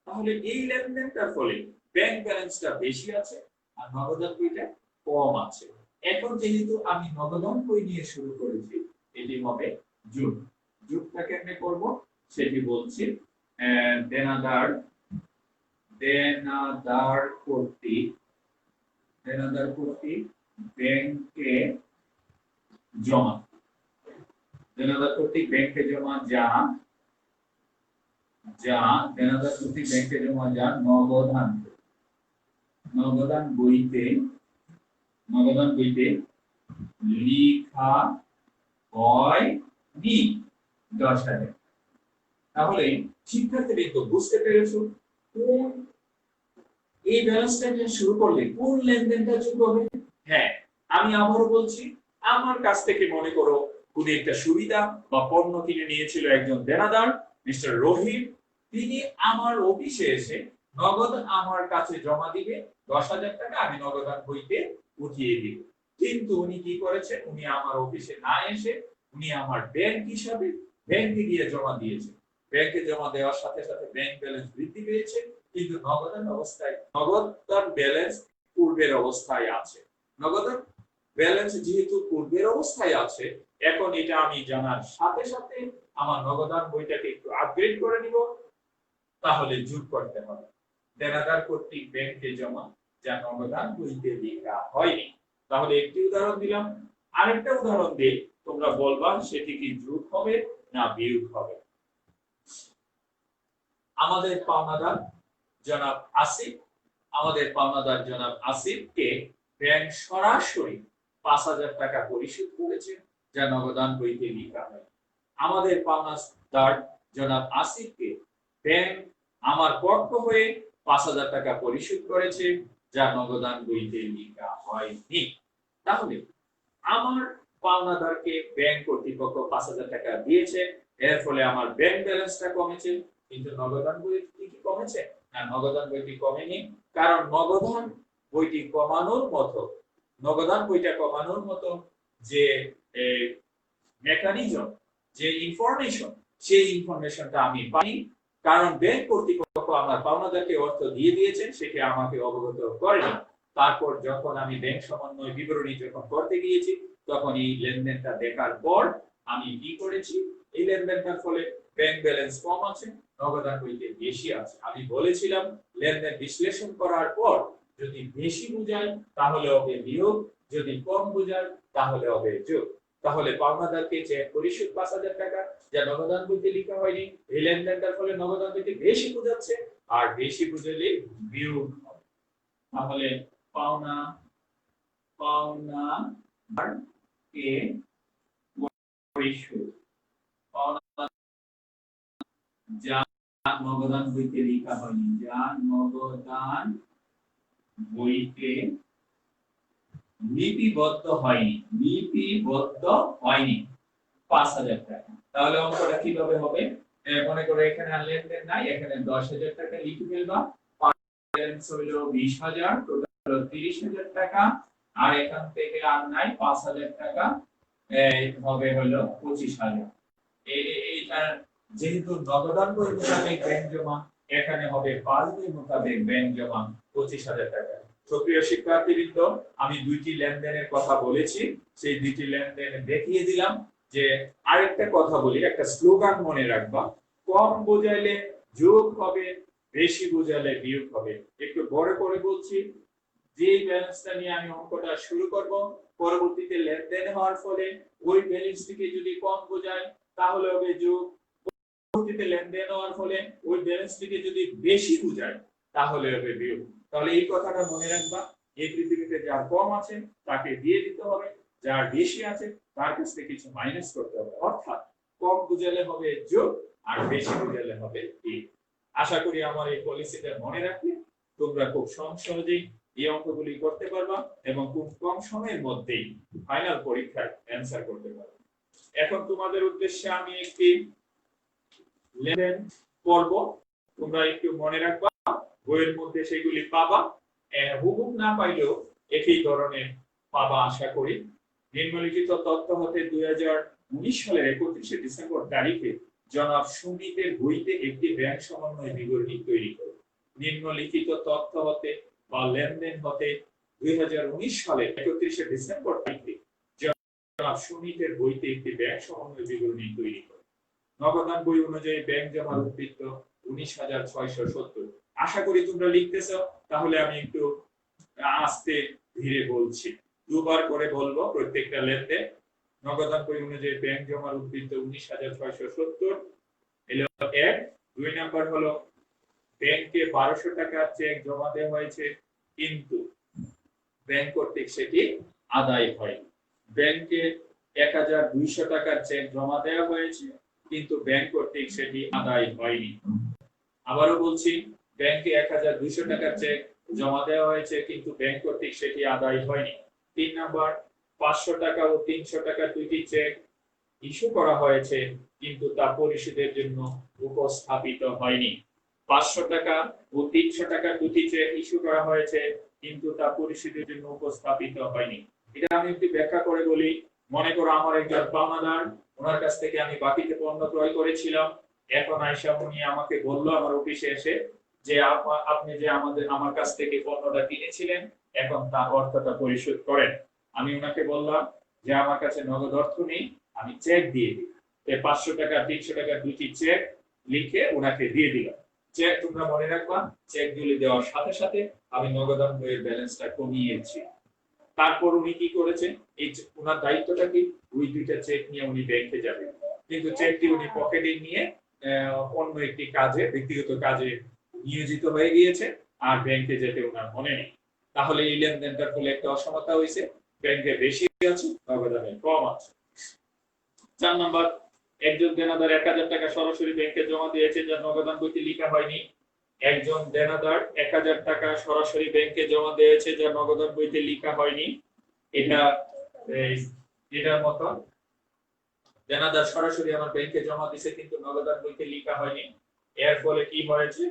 তাহলে এই লেনদেনটার ফলে ব্যাংক ব্যালেন্সটা বেশি আছে আর নগদান বইটা কম আছে। এখন যেহেতু আমি নগদান বই নিয়ে শুরু করেছি, এটি হবে যোগ। যোগটা কেমনে করব সেটি বলছি। দেনাদার কর্তৃক ব্যাংকে জমা, দেনাদার কর্তৃক ব্যাংকে জমা যা দেনাদার কর্তৃক ব্যাংকে জমা যা নগদান বইতে লিখা হয়নি 10,000। তাহলে শিক্ষার্থীবৃন্দ বুঝতে পেরেছো কোন এই ব্যালেন্সটা নিয়ে শুরু করলে কোন লেনদেনটা যোগ হবে? হ্যাঁ, আমি আবারও বলছি, আমার কাছ থেকে মনে করো কোন একটা সুবিধা বা পণ্য কিনে নিয়েছিল একজন দেনাদার মিস্টার রহিম। তিনি আমার অফিসে এসে নগদ আমার কাছে জমা দিবে 10,000 টাকা, আমি নগদান বইতে উঠিয়ে দিব। কিন্তু উনি কি করেছেন, উনি আমার অফিসে না এসে উনি আমার ব্যাংক হিসাবে ব্যাংকে গিয়ে জমা দিয়েছে। ব্যাংকে জমা দেওয়ার সাথে সাথে ব্যাংক ব্যালেন্স বৃদ্ধি পেয়েছে, কিন্তু নগদান ব্যালেন্স পূর্বের অবস্থায় আছে। নগদান ব্যালেন্স যেহেতু পূর্বের অবস্থায় আছে, এখন এটা আমি জানার সাথে সাথে আমার নগদান বইটাকে একটু আপগ্রেড করে নিব। তাহলে যোগ করতে হবে দেনাদার কর্তৃক ব্যাংকে জমা যা নগদান বইতে লেখা হয়নি। তাহলে একটি উদাহরণ দিলাম, আরেকটা উদাহরণ দিয়ে তোমরা বলবা সেটি কি যোগ হবে না বিয়োগ হবে। আমাদের পাওনাদার জনাব আসিফকে ব্যাংক সরাসরি 5,000 টাকা পরিশোধ করেছে যা নগদান বইতে লেখা হয়। আমাদের পাওনাদার জনাব আসিফকে ব্যাংক আমার পক্ষ হয়ে 5,000 টাকা পরিশোধ করেছে যা নগদান বইতে লেখা হয়নি। তাহলে আমার পাওনাদারকে ব্যাংক কর্তৃপক্ষ 5,000 টাকা দিয়েছে, এর ফলে আমার ব্যাংক ব্যালেন্সটা কমেছে, কিন্তু নগদান বইটি কি কমেছে? না, নগদান বইটি কমেনি, কারণ নগদান বইটা কমানোর মতো যে মেকানিজম, যে ইনফরমেশন, সেই ইনফরমেশনটা আমি পাই, কারণ ব্যাংক কর্তৃপক্ষ আমার পাওনাদারকে অর্থ দিয়ে দিয়েছেন, সেটা আমাকে অবগত করেনি। তারপর যখন আমি ব্যাংক সমন্বয় বিবরণী যখন করতে গিয়েছি, তখন এই লেনদেনটা দেখার পর আমি কি করেছি, এই লেনদেনটার ফলে ব্যাংক ব্যালেন্স কম আছে, নগদান বইতে বেশি আছে। আমি বলেছিলাম লেনদেন বিশ্লেষণ করার পর যদি বেশি বোঝায় তাহলে হবে বিয়োগ, যদি কম বোঝায় তাহলে হবে যোগ। তাহলে পাওনাদারকে যে পরিশোধ 5,000 টাকা যা নগদান বইতে লেখা হয়নি, এই লেনদেনটার ফলে নগদান বইতে বেশি বোঝাচ্ছে, আর বেশি বুঝালে বিয়োগ হবে। তাহলে পাওনাদারকে পরিশোধ যা নগদান বইতে লেখা হয়নি, যা নগদান বইতে লিপিবদ্ধ হয়নি 5,000 টাকা। তাহলে অঙ্কটা কিভাবে হবে? মনে করো এখানে লেনদেন নাই, এখানে 10,000 টাকা লিখে ফেলবা, ব্যালেন্স হলো 20,000, টোটাল হলো 30,000 টাকা, আর এখান থেকে আর নাই 5,000 টাকা, হবে হলো 25,000। এইটা যেহেতু নগদান বই মোতাবেক ব্যাংক জমা, এখানে হবে পাস বই মোতাবেক ব্যাংক জমা 25,000 টাকা। সুপ্রিয় শিক্ষার্থীবৃন্দ, আমি দুইটি লেনদেনের কথা বলেছি, সেই দুইটি লেনদেন দেখিয়ে দিলাম। যে আরেকটা কথা বলি, একটা স্লোগান মনে রাখবা, কম বোঝাইলে যোগ হবে, বেশি বোঝাইলে বিয়োগ হবে। একটু বড় করে বলছি, যে ব্যালেন্সটা নিয়ে আমি অঙ্কটা শুরু করব, পরবর্তীতে লেনদেন হওয়ার ফলে ওই ব্যালেন্সটিকে যদি কম বোঝায় তাহলে হবে যোগ, পরবর্তীতে লেনদেন হওয়ার ফলে ওই ব্যালেন্সটিকে যদি বেশি বোঝায় তাহলে হবে বিয়োগ। তাহলে এই কথাটা মনে রাখবা, এই পৃথিবীতে যার কম আছে তাকে দিয়ে দিতে হবে, যার বেশি আছে তার কাছ থেকে কিছু মাইনাস করতে হবে। অর্থাৎ কম বুঝালে হবে যোগ আর বেশি বুঝালে হবে বিয়োগ। আশা করি আমার এই পলিসিটা মনে রাখলে তোমরা খুব সহজেই এই অঙ্কগুলি করতে পারবা এবং খুব কম সময়ের মধ্যেই ফাইনাল পরীক্ষায় অ্যানসার করতে পারবে। এখন তোমাদের উদ্দেশ্যে আমি একটি লেনদেন করব, তোমরা একটু মনে রাখবা, বইয়ের মধ্যে সেগুলি পাবা, হুবহু না পাইলেও একই ধরনের পাবা আশা করি। নিম্নলিখিত তথ্য হতে 2019 সালের 31শে ডিসেম্বর তারিখে জনাব সুমিতের বইতে একটি ব্যাংক সমন্বয় বিবরণী তৈরি করো। নিম্নলিখিত তথ্য হতে বা লেনদেন হতে 2019 সালের 31শে ডিসেম্বর তারিখে জনাব সুমিতের বইতে একটি ব্যাংক সমন্বয় বিবরণী তৈরি করো। নগদান বই অনুযায়ী ব্যাংক জমার উদ্বৃত্ত 19,670। আশা করি তোমরা লিখতেছ, তাহলে আমি একটু আস্তে ধীরে বলছি, দুবার করে বলবো প্রত্যেকটা লেনদেন। নগদান বই অনুযায়ী ব্যাংক জমার উদ্বৃত্ত 19,670 এলো এক। 2 নাম্বার হলো ব্যাংকে 1200 টাকার চেক জমা দেওয়া হয়েছে, কিন্তু ব্যাংক কর্তৃক সেটি আদায় হয়নি। ব্যাংকে 1200 টাকার চেক জমা দেওয়া হয়েছে, কিন্তু ব্যাংক কর্তৃক সেটি আদায় হয়নি। আবারও বলছি, ব্যাংকে 1200 টাকার চেক জমা দেওয়া হয়েছে, কিন্তু ব্যাংক কর্তৃক সেটি আদায় হয়নি। 3 নাম্বার 500 টাকা ও 300 টাকার দুইটি চেক ইস্যু করা হয়েছে, কিন্তু তা পরিশোধের জন্য উপস্থাপিত হয়নি। 500 টাকা ও 300 টাকার দুটি চেক ইস্যু করা হয়েছে, কিন্তু তা পরিশোধের জন্য উপস্থাপিত হয়নি। এটা আমি একটু ব্যাখ্যা করে বলি। মনে করো আমার একজন পাওনাদার, ওনার কাছ থেকে আমি বাকিতে পণ্য ক্রয় করেছিলাম। এখন আয়শা উনি আমাকে বললো আমার অফিসে এসে যে আপনি যে আমার কাছ থেকে পণ্যটা কিনেছিলেন, এখন তার অর্থটা পরিশোধ করেন। আমি ওনাকে বললাম যে আমার কাছে নগদ অর্থ নেই, আমি চেক দিয়ে দিই। 500 টাকা 300 টাকার দুটি চেক লিখে ওনাকে দিয়ে দিলাম। চেক তোমরা মনে রাখবা, চেক গুলি দেওয়ার সাথে সাথে আমি নগদান বইয়ের ব্যালেন্সটা কমিয়েছি। তারপর উনি কি করেছেন, এই ওনার দায়িত্বটা কি, ওই দুইটা চেক নিয়ে উনি ব্যাংকে যাবেন, কিন্তু চেকটি উনি পকেটে নিয়ে অন্য একটি কাজে, ব্যক্তিগত কাজে নিয়োজিত হয়ে গিয়েছে, আর ব্যাংকে যেতে ওনার মনে নেই। তাহলে এই লেনদেনটার ফলে একটা অসমতা হয়েছে, ব্যাংকে বেশি আছে, নগদানে কম আছে। 4 নাম্বার, একজন দেনাদার 1000 টাকা সরাসরি ব্যাংকে জমা দিয়েছে, যা নগদান বইতে লেখা হয়নি। একজন দেনাদার 1000 টাকা সরাসরি ব্যাংকে জমা দিয়েছে, যা নগদান বইতে লেখা হয়নি। এটার মতো দেনাদার সরাসরি আমার ব্যাংকে জমা দিয়েছে, কিন্তু নগদান বইতে লেখা হয়নি। এর ফলে কি হয়েছে,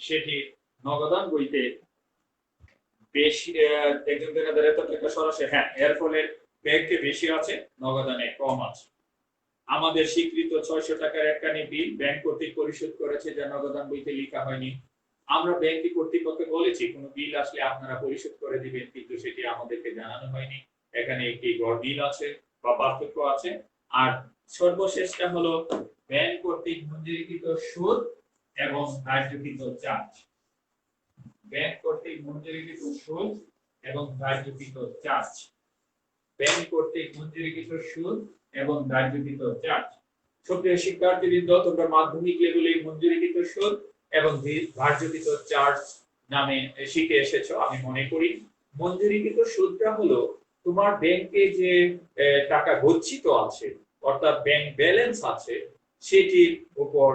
সেটি নগদান বইতে বেশি, একজন দেনাদার এত টাকা সরাসরি, হ্যাঁ, এর ফলে ব্যাংকে বেশি আছে, নগদানে কম আছে। আমাদের স্বীকৃত 600 টাকার একখানি বিল ব্যাংক কর্তৃক পরিশোধ করেছে, যা নগদান বইতে লেখা হয়নি। আমরা ব্যাংক কর্তৃপক্ষকে বলেছি কোন বিল আসলে আপনারা পরিশোধ করে দিবেন, কিন্তু সেটি আমাদেরকে জানানো হয়নি। এখানে একটি গড়মিল আছে বা পার্থক্য আছে। আর সর্বশেষটা হলো ব্যাংক কর্তৃক মঞ্জুরিকৃত সুদ এবং ধার্যকৃত চার্জ। ব্যাংক কর্তৃক মঞ্জুরিকৃত সুদ এবং ধার্যকৃত চার্জ। ব্যাংক কর্তৃক মঞ্জুরিকৃত সুদ এবং ধার্যকৃত চার্জ। সুপ্রিয় শিক্ষার্থীবৃন্দ, তোমরা মাধ্যমিক লেভেলে মঞ্জুরিকৃত সুদ এবং ধার্যকৃত চার্জ নামে শিখে এসেছো আমি মনে করি। মঞ্জুরিকৃত সুদটা হলো তোমার ব্যাংকে যে টাকা গচ্ছিত আছে, অর্থাৎ ব্যাংক ব্যালেন্স আছে, সেটির উপর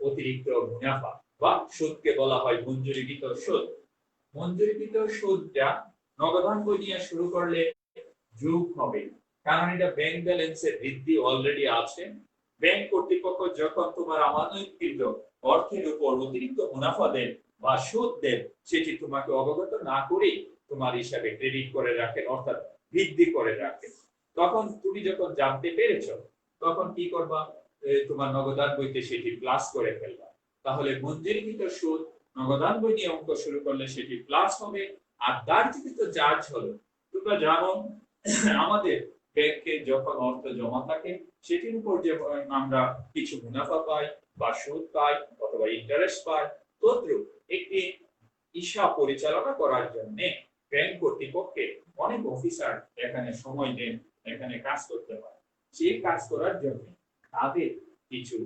অতিরিক্ত মুনাফা বা সুদকে বলা হয় মঞ্জুরিকৃত সুদ। মঞ্জুরিকৃত সুদটা নগদান বই নিয়ে শুরু করলে যোগ হবে, কারণ এটা ব্যাংক ব্যালেন্সের বৃদ্ধি অলরেডি আছে। ব্যাংক কর্তৃপক্ষ যখন তোমার আমানতকৃত অর্থের উপর অতিরিক্ত মুনাফা দেন বা সুদ দেন, সেটি তোমাকে অবগত না করেই তোমার হিসাবে ক্রেডিট করে রাখেন, অর্থাৎ বৃদ্ধি করে রাখেন। তখন তুমি যখন জানতে পেরেছো, তখন কি করবা, তোমার নগদান বইতে সেটি প্লাস করে ফেলবা। তাহলে মঞ্জুরিকৃত সুদ নগদান বই নিয়ে অঙ্ক শুরু করলে সেটি প্লাস হবে। আর ধার্যকৃত চার্জ হলো, তোমরা জানো আমাদের ব্যাংকে যখন অর্থ জমা থাকে, সেটির উপর যে আমরা কিছু মুনাফা পাই বা সুদ পাই অথবা ইন্টারেস্ট পাই, তদ্রুপ একটি হিসাব পরিচালনা করার জন্য ব্যাংক কর্তৃপক্ষের অনেক অফিসার এখানে সময় দেন, এখানে কাজ করতে হয়। সেই কাজ করার জন্য তাদের কিছু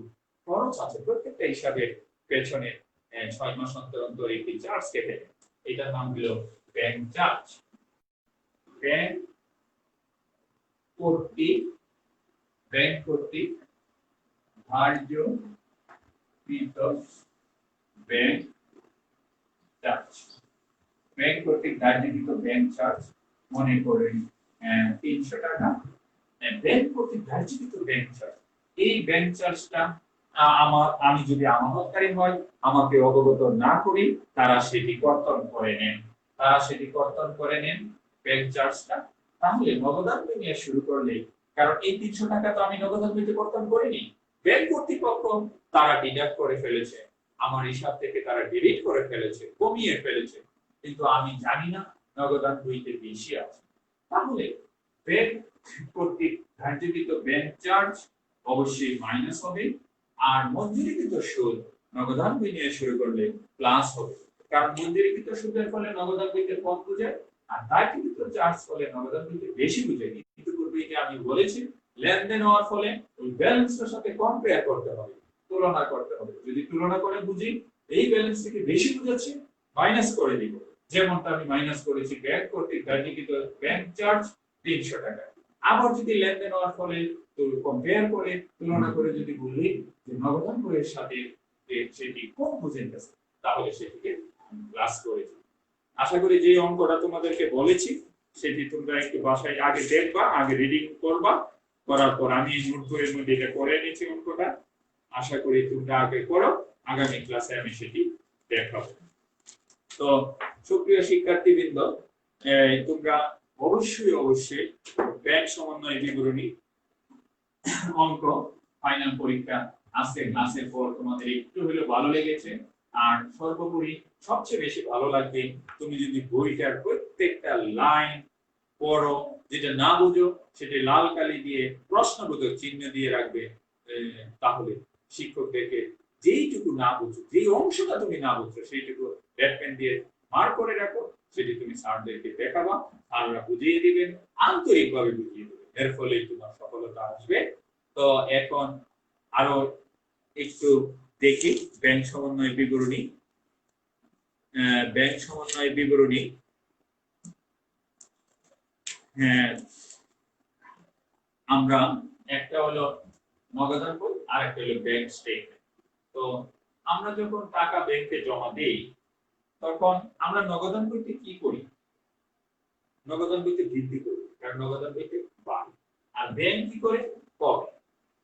খরচ আছে, প্রত্যেকটা হিসাবের পেছনে 6 মাস অন্তর অন্তর একটি চার্জ কেটে নেয়। এটার নাম হলো ব্যাংক চার্জ। ব্যাংক কর্তৃক ধার্যকৃত ব্যাংক চার্জ। ব্যাংক কর্তৃক ধার্যকৃত ব্যাংক চার্জ মনে করেন 300 টাকা। ব্যাংক কর্তৃক ধার্যকৃত ব্যাংক চার্জ, এই ব্যাংক চার্জটা আমি যদি আমানতকারী হয়, আমাকে অবগত না করি তারা সেটি কর্তন করে নেন। ব্যাংক চার্জটা তাহলে নগদান নিয়ে শুরু করলে, কারণ এই 300 টাকা তো আমি নগদান বইতে প্রদান করিনি, ব্যাংক কর্তৃপক্ষ তারা ডিডাক্ট করে ফেলেছে, আমার হিসাব থেকে তারা ডিলিট করে ফেলেছে, কমিয়ে ফেলেছে, কিন্তু আমি জানি না নগদান বইতে বেশি আছে। তাহলে ব্যাংক কর্তৃক ধার্যকৃত ব্যাংক চার্জ অবশ্যই মাইনাস হবে, আর মঞ্জুরিকৃত সুদ নগদান বই নিয়ে শুরু করলে প্লাস হবে, কারণ মঞ্জুরিকৃত সুদের ফলে নগদান বইতে কম বোঝায়, আর দায়িত্বকৃত চার্জ ফলে নগদান বইতে বেশি বোঝায়। কিন্তু পূর্বে যে আমি বলেছি, লেনদেন হওয়ার ফলে ওই ব্যালেন্সটার সাথে কম্পেয়ার করতে হবে, তুলনা করতে হবে। যদি তুলনা করে বুঝি এই ব্যালেন্স থেকে বেশি বুঝাচ্ছে, মাইনাস করে দিব। যেমনটা আমি মাইনাস করেছি ব্যাংক কর্তৃক ধার্যকৃত ব্যাংক চার্জ 300 টাকা। আবার যদি লেনদেন হওয়ার ফলে তো কম্পেয়ার করে তুলনা করে যদি বলি যে নগদান বইয়ের সাথে সেটি কম বুঝাইতেছে, তাহলে সেটিকে প্লাস করেছি। আশা করি যে অঙ্কটা তোমাদেরকে বলেছি সেটি তোমরা একটু বাসায় আগে দেখবা, আগে রিডিং করবা, করার পর আমি নোট বইয়ের মধ্যে এটা করে নিয়েছি অঙ্কটা। আশা করি তোমরা আগে করো, আগামী ক্লাসে আমি সেটি দেখাবো। তো সুপ্রিয় শিক্ষার্থীবৃন্দ, তোমরা অবশ্যই ব্যাংক সমন্বয় বিবরণী অঙ্ক ফাইনাল পরীক্ষা আজকে ক্লাসের পর তোমাদের একটু হলেও ভালো লেগেছে, আর সর্বোপরি সবচেয়ে বেশি ভালো লাগবে তুমি যদি বইটার প্রত্যেকটা লাইন পড়ো, যেটা না বুঝো সেটা লাল কালি দিয়ে প্রশ্নবোধক চিহ্ন দিয়ে রাখবে। তাহলে শিক্ষক দেখে যেইটুকু না বুঝো, যেই অংশটা তুমি না বুঝছো সেইটুকু রেড পেন দিয়ে মার্ক করে রাখো, সেটি তুমি স্যারদেরকে দেখাবা, স্যাররা বুঝিয়ে দিবেন, আন্তরিকভাবে বুঝিয়ে দিবেন, এর ফলে তোমার সফলতা আসবে। তো এখন আরো একটু দেখি ব্যাংক সমন্বয় বিবরণী। ব্যাংক সমন্বয় বিবরণী, হ্যাঁ, আমরা একটা হলো নগদান বই আর একটা হলো ব্যাংক স্টেটমেন্ট। তো আমরা যখন টাকা ব্যাংকে জমা দেই তখন আমরা নগদান বইতে কি করি? নগদান বইতে বৃদ্ধি করি, কারণ নগদান বইতে বাড়ে। আর ব্যাংক কি করে? কমে।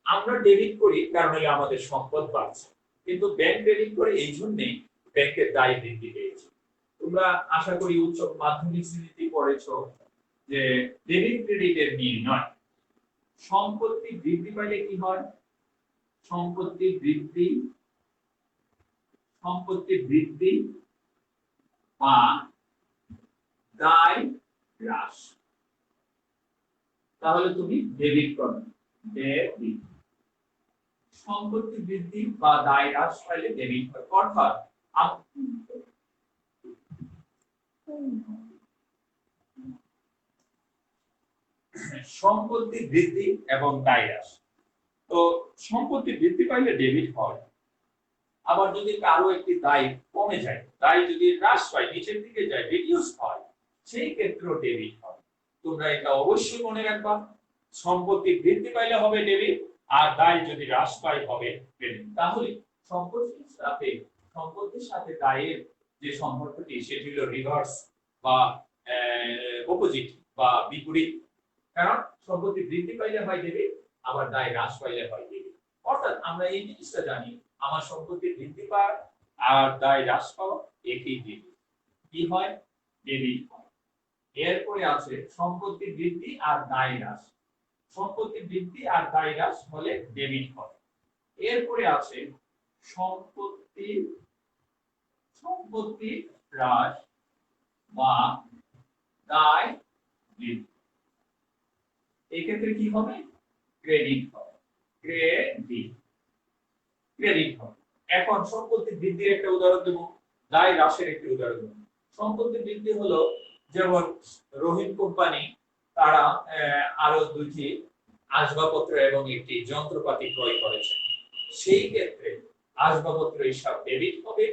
আমরা ডেবিট করি কারণ হলে আমাদের সম্পদ বাড়ছে, কিন্তু ব্যাংক ডেবিট করে এই জন্যই ব্যাংকের দায় বৃদ্ধি পেয়েছে। তোমরা আশা করি উচ্চ মাধ্যমিক শ্রেণীতে পড়েছো যে ডেবিট ক্রেডিটের নির্ণয়। সম্পত্তি বৃদ্ধি পাইলে কি হয়? সম্পত্তি বৃদ্ধি বা দায় হ্রাস। তাহলে তুমি ডেবিট করো, ডেবিট। সম্পত্তি বৃদ্ধি বা দায় হ্রাস পাইলে ডেবিট হয়। অর্থাৎ সম্পত্তি বৃদ্ধি এবং দায় হ্রাস। তো সম্পত্তি বৃদ্ধি পাইলে ডেবিট হয়, আবার যদি কারো একটি দায় কমে যায়, দায় যদি হ্রাস পায়, নিচের দিকে যায়, রিডিউস হয়, সেই ক্ষেত্রে ডেবিট হয়। তোমরা এটা অবশ্যই মনে রাখবা, সম্পত্তি বৃদ্ধি পাইলে হবে ডেবিট, আর দায় যদি হ্রাস পায় হবে ক্রেডিট। তাহলে সম্পত্তির সাথে দায়ের যে সম্পর্কটি সেটি হলো রিভার্স বা অপোজিট বা বিপরীত, কারণ সম্পত্তি বৃদ্ধি পাইলে হয় ডেবিট, আবার দায় হ্রাস পাইলে হয় ডেবিট। অর্থাৎ আমরা এই জিনিসটা জানি, আমার সম্পত্তি বৃদ্ধি পাওয়া আর দায় হ্রাস পাওয়া একই জিনিস, কি হয়? ডেবিট হয়। এরপরে আছে সম্পত্তি বৃদ্ধি আর দায় হ্রাস। সম্পত্তি বৃদ্ধি আর দায় হ্রাস হলে ডেবিট হয়। এরপরে আছে সম্পত্তি হ্রাস বা দায় বৃদ্ধি। এই ক্ষেত্রে কি হবে? ক্রেডিট হবে। ক্রেডিট হবে। এখন সম্পত্তি বৃদ্ধির একটা উদাহরণ দেব, দায় হ্রাসের একটি উদাহরণ দেব। সম্পত্তি বৃদ্ধি হলো যেমন রহিম কোম্পানি তারা আরো 2টি আসবাবপত্র এবং একটি যন্ত্রপাতি ক্রয় করেছে। সেই ক্ষেত্রে আসবাবপত্র হিসাব ডেবিট হবে,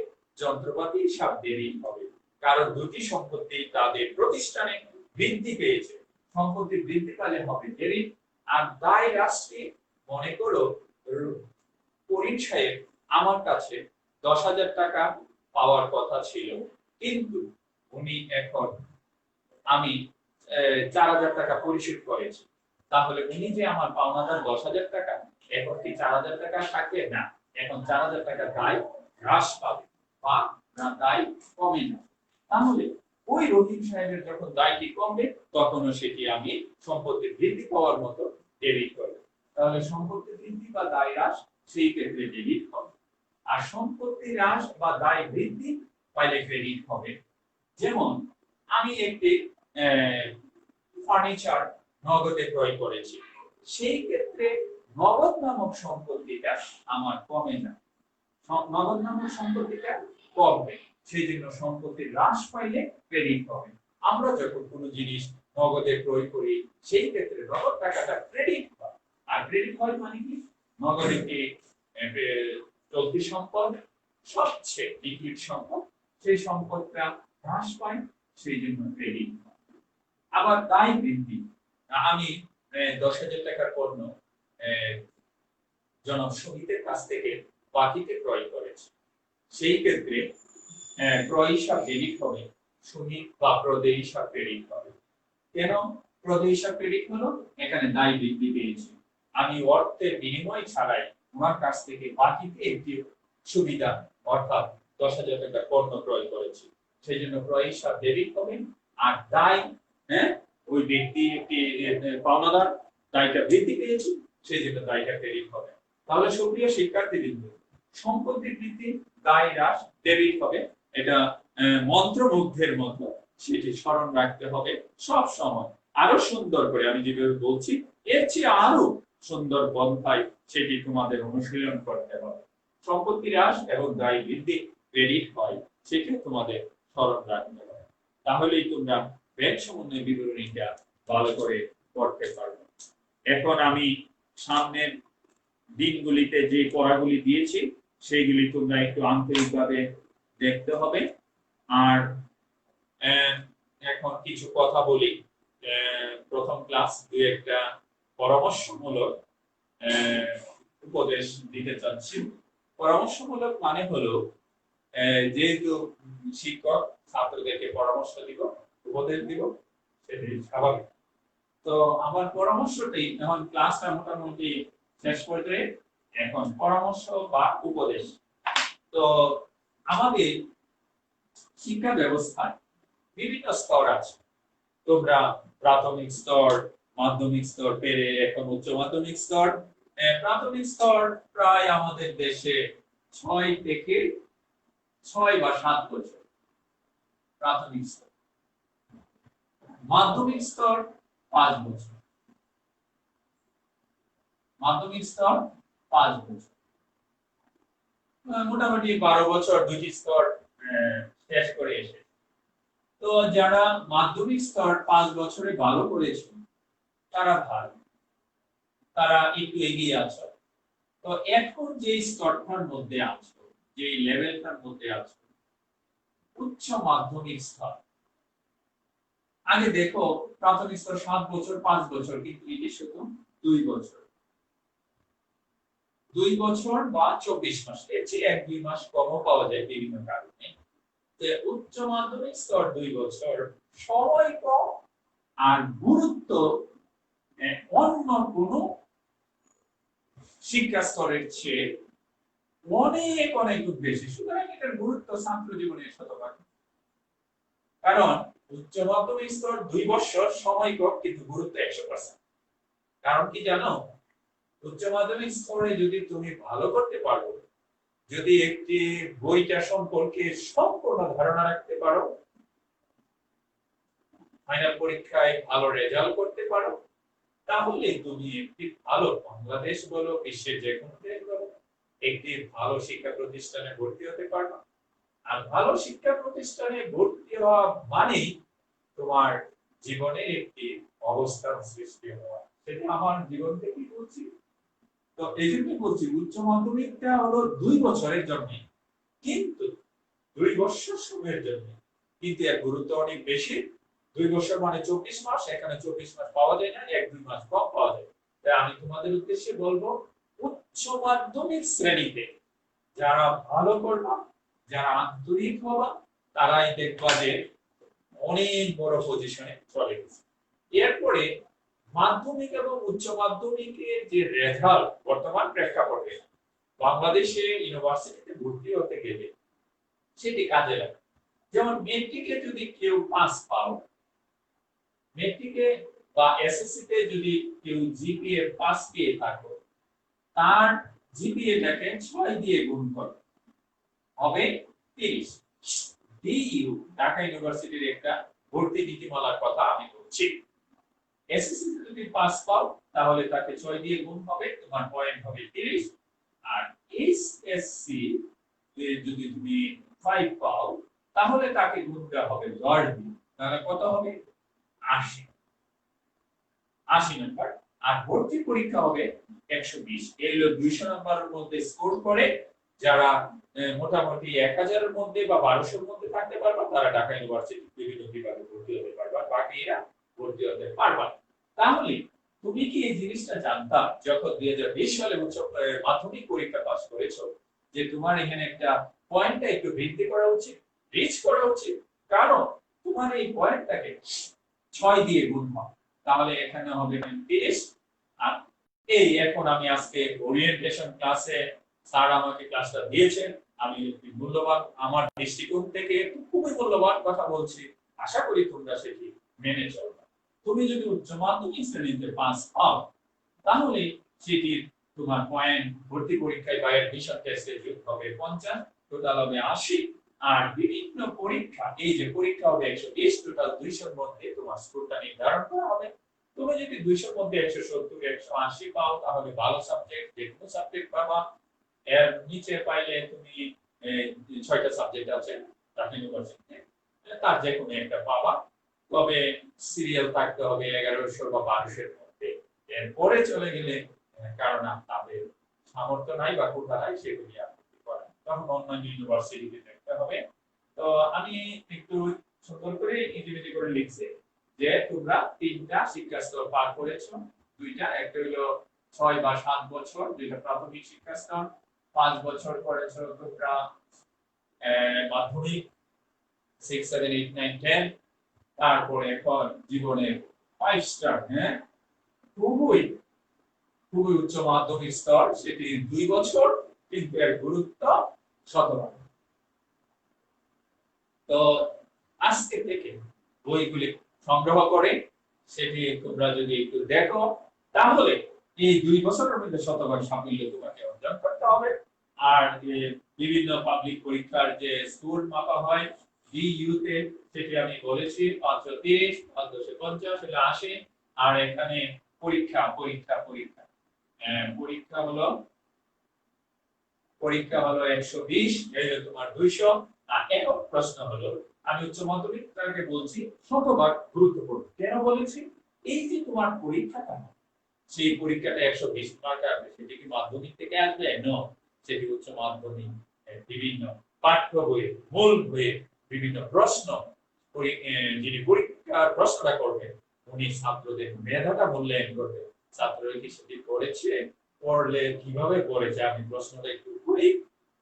যন্ত্রপাতি হিসাব ডেবিট হবে, কারণ দুটি সম্পত্তি তাদের প্রতিষ্ঠানে বৃদ্ধি পেয়েছে। সম্পত্তি বৃদ্ধি পেলে হবে ডেবিট। আর দায় হ্রাসটি, মনে করো করিম সাহেব আমার কাছে 10,000 টাকা পাওয়ার কথা ছিল, কিন্তু উনি এখন আমি 4,000 টাকা পরিশোধ করেছি। তাহলে উনি যে আমার পাওনাদার 10,000 টাকা, এখন কি 4,000 টাকা থাকবে না, এখন 4,000 টাকা দায় হ্রাস পাবে বা দায় কমে যাবে। তাহলে ওই রহিম সাহেবের যখন দায়টি কমবে তখনও সেটি আমি সম্পত্তি বৃদ্ধি পাওয়ার মতো ডেবিট করব। তাহলে সম্পত্তি বৃদ্ধি বা দায় হ্রাস সেই ক্ষেত্রে ডেবিট হবে। আর সম্পত্তি হ্রাস বা দায় বৃদ্ধি পাইলে ক্রেডিট হবে। যেমন আমি একটি ফার্নিচার নগদে ক্রয় করেছি, সেই ক্ষেত্রে নগদ নামক সম্পত্তিটা আমার কমে যায়, নগদ নামক সম্পত্তিটা কমবে, সেই জন্য সম্পত্তি হ্রাস পাইলে ক্রেডিট হবে। আমরা যখন কোনো জিনিস নগদে ক্রয় করি সেই ক্ষেত্রে নগদ টাকাটা ক্রেডিট হয়। আর ক্রেডিট হয় মানে কি, নগদ একটি চলতি সম্পদ, সবচেয়ে লিকুইড সম্পদ, সেই সম্পদটা হ্রাস পায়, সেই জন্য ক্রেডিট হয়। আবার দায় বৃদ্ধি, আমি 10,000 টাকার পণ্য জনাব শহীদের কাছ থেকে বাকিতে ক্রয় করেছি, সেই ক্ষেত্রে ক্রয় হিসাব ডেবিট হবে, শহীদ বা প্রদেয় হিসাব ক্রেডিট হবে। কেন প্রদেয় হিসাব ক্রেডিট হলো? এখানে দায় বৃদ্ধি পেয়েছি, আমি অর্থের বিনিময় ছাড়াই ওনার কাছ থেকে বাকিতে একটি সুবিধা অর্থাৎ 10,000 টাকার পণ্য ক্রয় করেছি, সেই জন্য ক্রয় হিসাব ডেবিট হবে। আর দায়, ওই ব্যক্তি একটি পাওনাদার, দায়টা বৃদ্ধি পেয়েছে, সেই জন্য দায়টা ক্রেডিট হবে। তাহলে সুপ্রিয় শিক্ষার্থীবৃন্দ, সম্পত্তি বৃদ্ধি, দায় হ্রাস, ডেবিট হবে, এটা মন্ত্রমুগ্ধের মতো সেটি স্মরণ রাখতে হবে সব সময়। আরো সুন্দর করে আমি যেভাবে বলছি এর চেয়ে আরো সুন্দর পন্থায় সেটি তোমাদের অনুশীলন করতে হবে। সম্পত্তি হ্রাস এবং দায় বৃদ্ধি ক্রেডিট হয়, সেটা তোমাদের স্মরণ রাখতে হবে, তাহলেই তোমরা ব্যাংক সমন্বয় বিবরণীটা ভালো করে পড়তে পারবে। এখন আমি সামনের দিনগুলিতে যে পড়াগুলি দিয়েছি সেইগুলি তোমরা একটু আন্তরিকভাবে দেখতে হবে। আর এখন কিছু কথা বলি, প্রথম ক্লাস দুই একটা পরামর্শমূলক উপদেশ দিতে চাচ্ছি। পরামর্শমূলক মানে হলো, যেহেতু শিক্ষক ছাত্রদেরকে পরামর্শ দিব, উপদেশ দিব, সেটি স্বাভাবিক। তো আমার পরামর্শটি, এখন ক্লাসটা মোটামুটি শেষ পর্যায়ে, এখন পরামর্শ বা উপদেশ। তো আমাদের শিক্ষা ব্যবস্থায় বিভিন্ন স্তর আছে, তোমরা প্রাথমিক স্তর, মাধ্যমিক স্তর পেরে এখন উচ্চ মাধ্যমিক স্তর। প্রাথমিক স্তর প্রায় আমাদের দেশে 6 থেকে 6 বা 7 বছর প্রাথমিক স্তর, মাধ্যমিক স্তর 5 বছর, মাধ্যমিক স্তর 5 বছর, মোটামুটি 12 বছর দুটি স্তর শেষ করে এসে। তো যারা মাধ্যমিক স্তর 5 বছরে ভালো করেছে তারা ভালো, তারা একটু এগিয়ে আছে। তো এখন যে স্তরটার মধ্যে আছে, যে লেভেলটার মধ্যে আছে, উচ্চ মাধ্যমিক স্তর। আগে দেখো প্রাথমিক স্তর 7 বছর 5 বছর, কিন্তু এটি শুধু 2 বছর, 2 বছর বা 24 মাস, এর চেয়ে 1-2 মাস কমও পাওয়া যায় বিভিন্ন কারণে। উচ্চ মাধ্যমিক স্তর 2 বছর, সময় কম আর গুরুত্ব অন্য কোন শিক্ষা স্তরের চেয়ে অনেক অনেক বেশি, সুতরাং এটার গুরুত্ব ছাত্র জীবনে শতভাগ। কারণ উচ্চ মাধ্যমিক স্তর 2 বছর, সময় কম কিন্তু গুরুত্ব 100%। কারণ কি জানো, উচ্চ মাধ্যমিক স্তরে যদি তুমি ভালো করতে পারো, যদি একটি বইটা সম্পর্কে সম্পূর্ণ ধারণা রাখতে পারো, ফাইনাল পরীক্ষায় ভালো রেজাল্ট করতে পারো, তাহলে তুমি একটি ভালো, বাংলাদেশ বলো বিশ্বের যে কোনো দেশ বলো, একটি ভালো শিক্ষা প্রতিষ্ঠানে ভর্তি হতে পারো। আর ভালো শিক্ষা প্রতিষ্ঠানে ভর্তি হওয়া মানে তোমার জীবনে একটি অবস্থান সৃষ্টি হওয়া, সেটা আমার জীবন থেকে বলছি। তো এই জন্য বলছি উচ্চ মাধ্যমিকটা হলো 2 বছরের জন্য, কিন্তু 2 বছর সময়ের জন্য, কিন্তু এর গুরুত্ব অনেক বেশি। 2 বছর মানে 24 মাস, এখানে 24 মাস পাওয়া যায় না, 1-2 মাস কম পাওয়া যায়। তাই আমি তোমাদের উদ্দেশ্যে বলবো, উচ্চ মাধ্যমিক শ্রেণীতে যারা ভালো করবা, যারা আন্তরিক হবা, তারাই দেখবা যে অনেক বড় পজিশনে চলে গেছে। এরপরে মাধ্যমিক এবং উচ্চ মাধ্যমিকের যে রেজাল্ট বর্তমান প্রেক্ষাপটে বাংলাদেশে ইউনিভার্সিটিতে ভর্তি হতে গেলে সেটি কাজে লাগে। যেমন মেট্রিকে যদি কেউ পাস পাও, মেট্রিকে বা এসএসসি তে যদি কেউ জিপিএ পাস পেয়ে থাকো, তার জিপিএটাকে 6 দিয়ে গুণ করো, হবে 30। ডিইউ ঢাকা ইউনিভার্সিটির একটা ভর্তি নীতিমালার কথা আমি বলছি। এসএসসি তে যদি পাস পাও তাহলে তাকে 6 দিয়ে গুণ হবে, তোমার পয়েন্ট হবে 30। আর এইচএসসি তে যদি তুমি 5 পাও তাহলে তাকে গুণ দেওয়া হবে 10 দিয়ে, তাহলে কত হবে 80, 80 নাম্বার। আর ভর্তি পরীক্ষা হবে 120। এই হলো 200 নাম্বারের মধ্যে স্কোর করে যারা মোটামুটি 1000 এর মধ্যে বা 1200 এর মধ্যে থাকতে পারবা তারা ঢাকা ইউনিভার্সিটি বিভিন্ন বিভাগে ভর্তি হতে পারবা, বাকিরা ভর্তি হতে পারবা। তাহলে তুমি কি এই জিনিসটা জানতা যখন 2020 সালে উচ্চ মাধ্যমিক পরীক্ষা পাস করেছো যে তোমার এখানে একটা পয়েন্টটা একটু বৃদ্ধি করা উচিত, রিচ করা উচিত, কারণ তোমার এই পয়েন্টটাকে 6 দিয়ে গুণ হয়, তাহলে এখানে হবে 30। আর এই এখন আমি আজকে ওরিয়েন্টেশন ক্লাসে স্যার আমাকে ক্লাসটা দিয়েছেন, আমি মূল্যবান আমার দৃষ্টিকোণ থেকে খুবই মূল্যবান কথা বলছি, আশা করি তোমরা সেটি মেনে চলবে। তুমি যদি উচ্চ মাধ্যমিক শ্রেণীতে পাস পাও তাহলে সেটির তোমার পয়েন্ট ভর্তি পরীক্ষায় বা অ্যাডমিশন টেস্টে যোগ হবে 50, টোটাল হবে 80। আর বিভিন্ন পরীক্ষা, এই যে পরীক্ষা হবে 120, টোটাল 200 এর মধ্যে তোমার স্কোরটা নির্ধারণ করা হবে। তুমি যদি 200 এর মধ্যে 170 180 পাও তাহলে ভালো সাবজেক্ট, যে কোনো সাবজেক্ট পাবা। এর নিচে পাইলে তুমি 6টা সাবজেক্ট আছে ঢাকা ইউনিভার্সিটিতে, তার যে কোনো একটা পাবা, তবে সিরিয়াল থাকতে হবে 1100 বা 1200 এর মধ্যে। এরপরে চলে গেলে কারণ আপনাদের সামর্থ্য নাই বা কোথা নাই সেগুলি আপনি করেন, তখন অন্যান্য ইউনিভার্সিটিতে দেখতে হবে। তো আমি একটু সুন্দর করে ইংরেজি করে লিখছি যে তোমরা 3টা শিক্ষা স্তর পার করেছো, 2টা, একটা হলো 6 বা 7 বছর, যেটা প্রাথমিক শিক্ষা স্তর, 5 বছর করেছো তোমরা মাধ্যমিক 6 7 8 9 10, তারপরে এখন জীবনের 5 স্টার, হ্যাঁ, খুবই খুবই উচ্চ মাধ্যমিক স্তর, সেটি 2 বছর, কিন্তু এর গুরুত্ব শতভাগ। তো আজকে থেকে বইগুলি সংগ্রহ করে সেটি তোমরা যদি একটু দেখো তাহলে এই 2 বছরের মধ্যে শতভাগ সাফল্য তোমাকে অর্জন করতে হবে। আর বিভিন্ন পাবলিক পরীক্ষার যে স্কোর মাপা হয় ডিইউ তে, সেটি আমি বলেছি 530, 550 হলো 80। আর এখানে পরীক্ষা পরীক্ষা পরীক্ষা পরীক্ষা হলো 120, এই হলো তোমার 200। আর এখন প্রশ্ন হলো, আমি উচ্চ মাধ্যমিকটাকে বলছি শতভাগ গুরুত্বপূর্ণ কেন বলেছি, এই যে তোমার পরীক্ষাটা, সেই পরীক্ষাটা 120 মার্ক আসবে, সেটি কি মাধ্যমিক থেকে আসবে? নো, সেটি উচ্চ মাধ্যমিক বিভিন্ন পাঠ্য বইয়ে, মূল বইয়ে বিভিন্ন প্রশ্ন, যিনি পরীক্ষার প্রশ্নটা করবেন উনি ছাত্রদের মেধাটা মূল্যায়ন করবেন, ছাত্ররা কি সেটি পড়েছে, পড়লে কিভাবে পড়েছে, আমি প্রশ্নটা একটু করি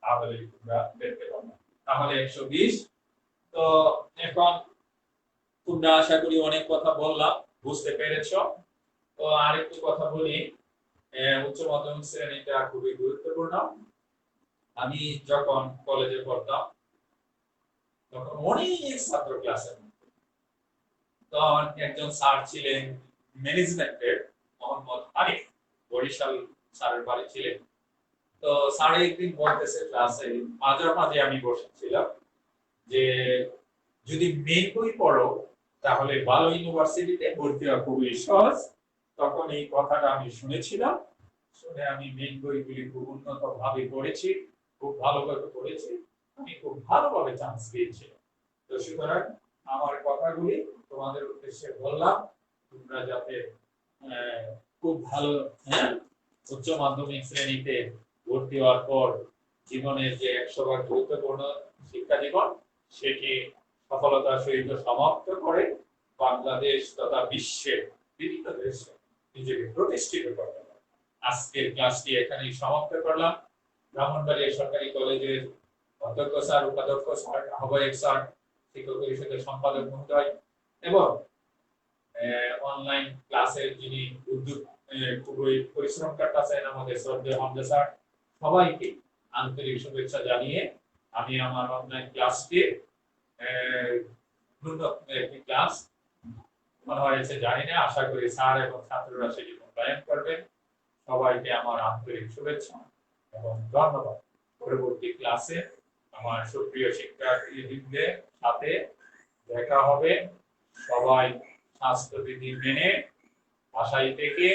তাহলে তোমরা দেখতে পাবো। তাহলে 120। তো এখন তোমরা আশা করি অনেক কথা বললাম, বুঝতে পেরেছো। তো আরেকটু কথা বলি, উচ্চ মাধ্যমিক শ্রেণীটা খুবই গুরুত্বপূর্ণ। আমি যখন কলেজে পড়তাম তখন অনেক ছাত্র ক্লাসে, তখন একজন স্যার ছিলেন ম্যানেজমেন্টের, মোহাম্মদ আরিফ, বরিশাল স্যারের বাড়ি ছিলেন। তো স্যার একদিন বলতেছে ক্লাসে, মাঝে আমি বসেছিলাম, যে যদি মেন বই পড়ো তাহলে ভালো ইউনিভার্সিটিতে ভর্তি হওয়া খুবই সহজ। তখন এই কথাটা আমি শুনেছিলাম, শুনে আমি মেন বইগুলি খুব উন্নত ভাবে পড়েছি, খুব ভালোভাবে পড়েছি, আমি খুব ভালোভাবে চান্স পেয়েছি। তো সুতরাং আমার কথাগুলি তোমাদের উদ্দেশ্যে বললাম, তোমরা যাতে খুব ভালো, হ্যাঁ, উচ্চ মাধ্যমিক শ্রেণীতে ভর্তি হওয়ার পর জীবনের যে 100 গুরুত্বপূর্ণ শিক্ষা জীবন সেটি সফলতার সহিত সমাপ্ত করে বাংলাদেশ তথা বিশ্বের বিভিন্ন দেশে নিজেকে প্রতিষ্ঠিত করতে পারে। আজকের ক্লাসটি এখানেই সমাপ্ত করলাম। ব্রাহ্মণবাড়িয়া সরকারি কলেজের অধ্যক্ষ স্যার, উপাধ্যক্ষ স্যার, আহ্বায়ক স্যার, শিক্ষক পরিষদের সম্পাদক মহোদয় এবং অনলাইন ক্লাসের যিনি উদ্যোগ খুবই পরিশ্রম করতেছেন আমাদের শ্রদ্ধেয় হামজা স্যার, সবাইকে আন্তরিক শুভেচ্ছা জানিয়ে আমি আমার অনলাইন ক্লাসটি ন্যূনতম একটি ক্লাস মনে হয়েছে জানি না, আশা করি স্যার এবং ছাত্ররা সেটি মূল্যায়ন করবেন। সবাইকে আমার আন্তরিক শুভেচ্ছা এবং ধন্যবাদ। পরবর্তী ক্লাসে আমার সুপ্রিয় শিক্ষার্থীদের সাথে দেখা হবে। সবাই স্বাস্থ্যবিধি মেনে বাসায় থেকে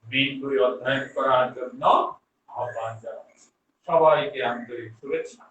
মেইন বই অধ্যয়ন করার জন্য আহ্বান জানাচ্ছি। সবাইকে আন্তরিক শুভেচ্ছা।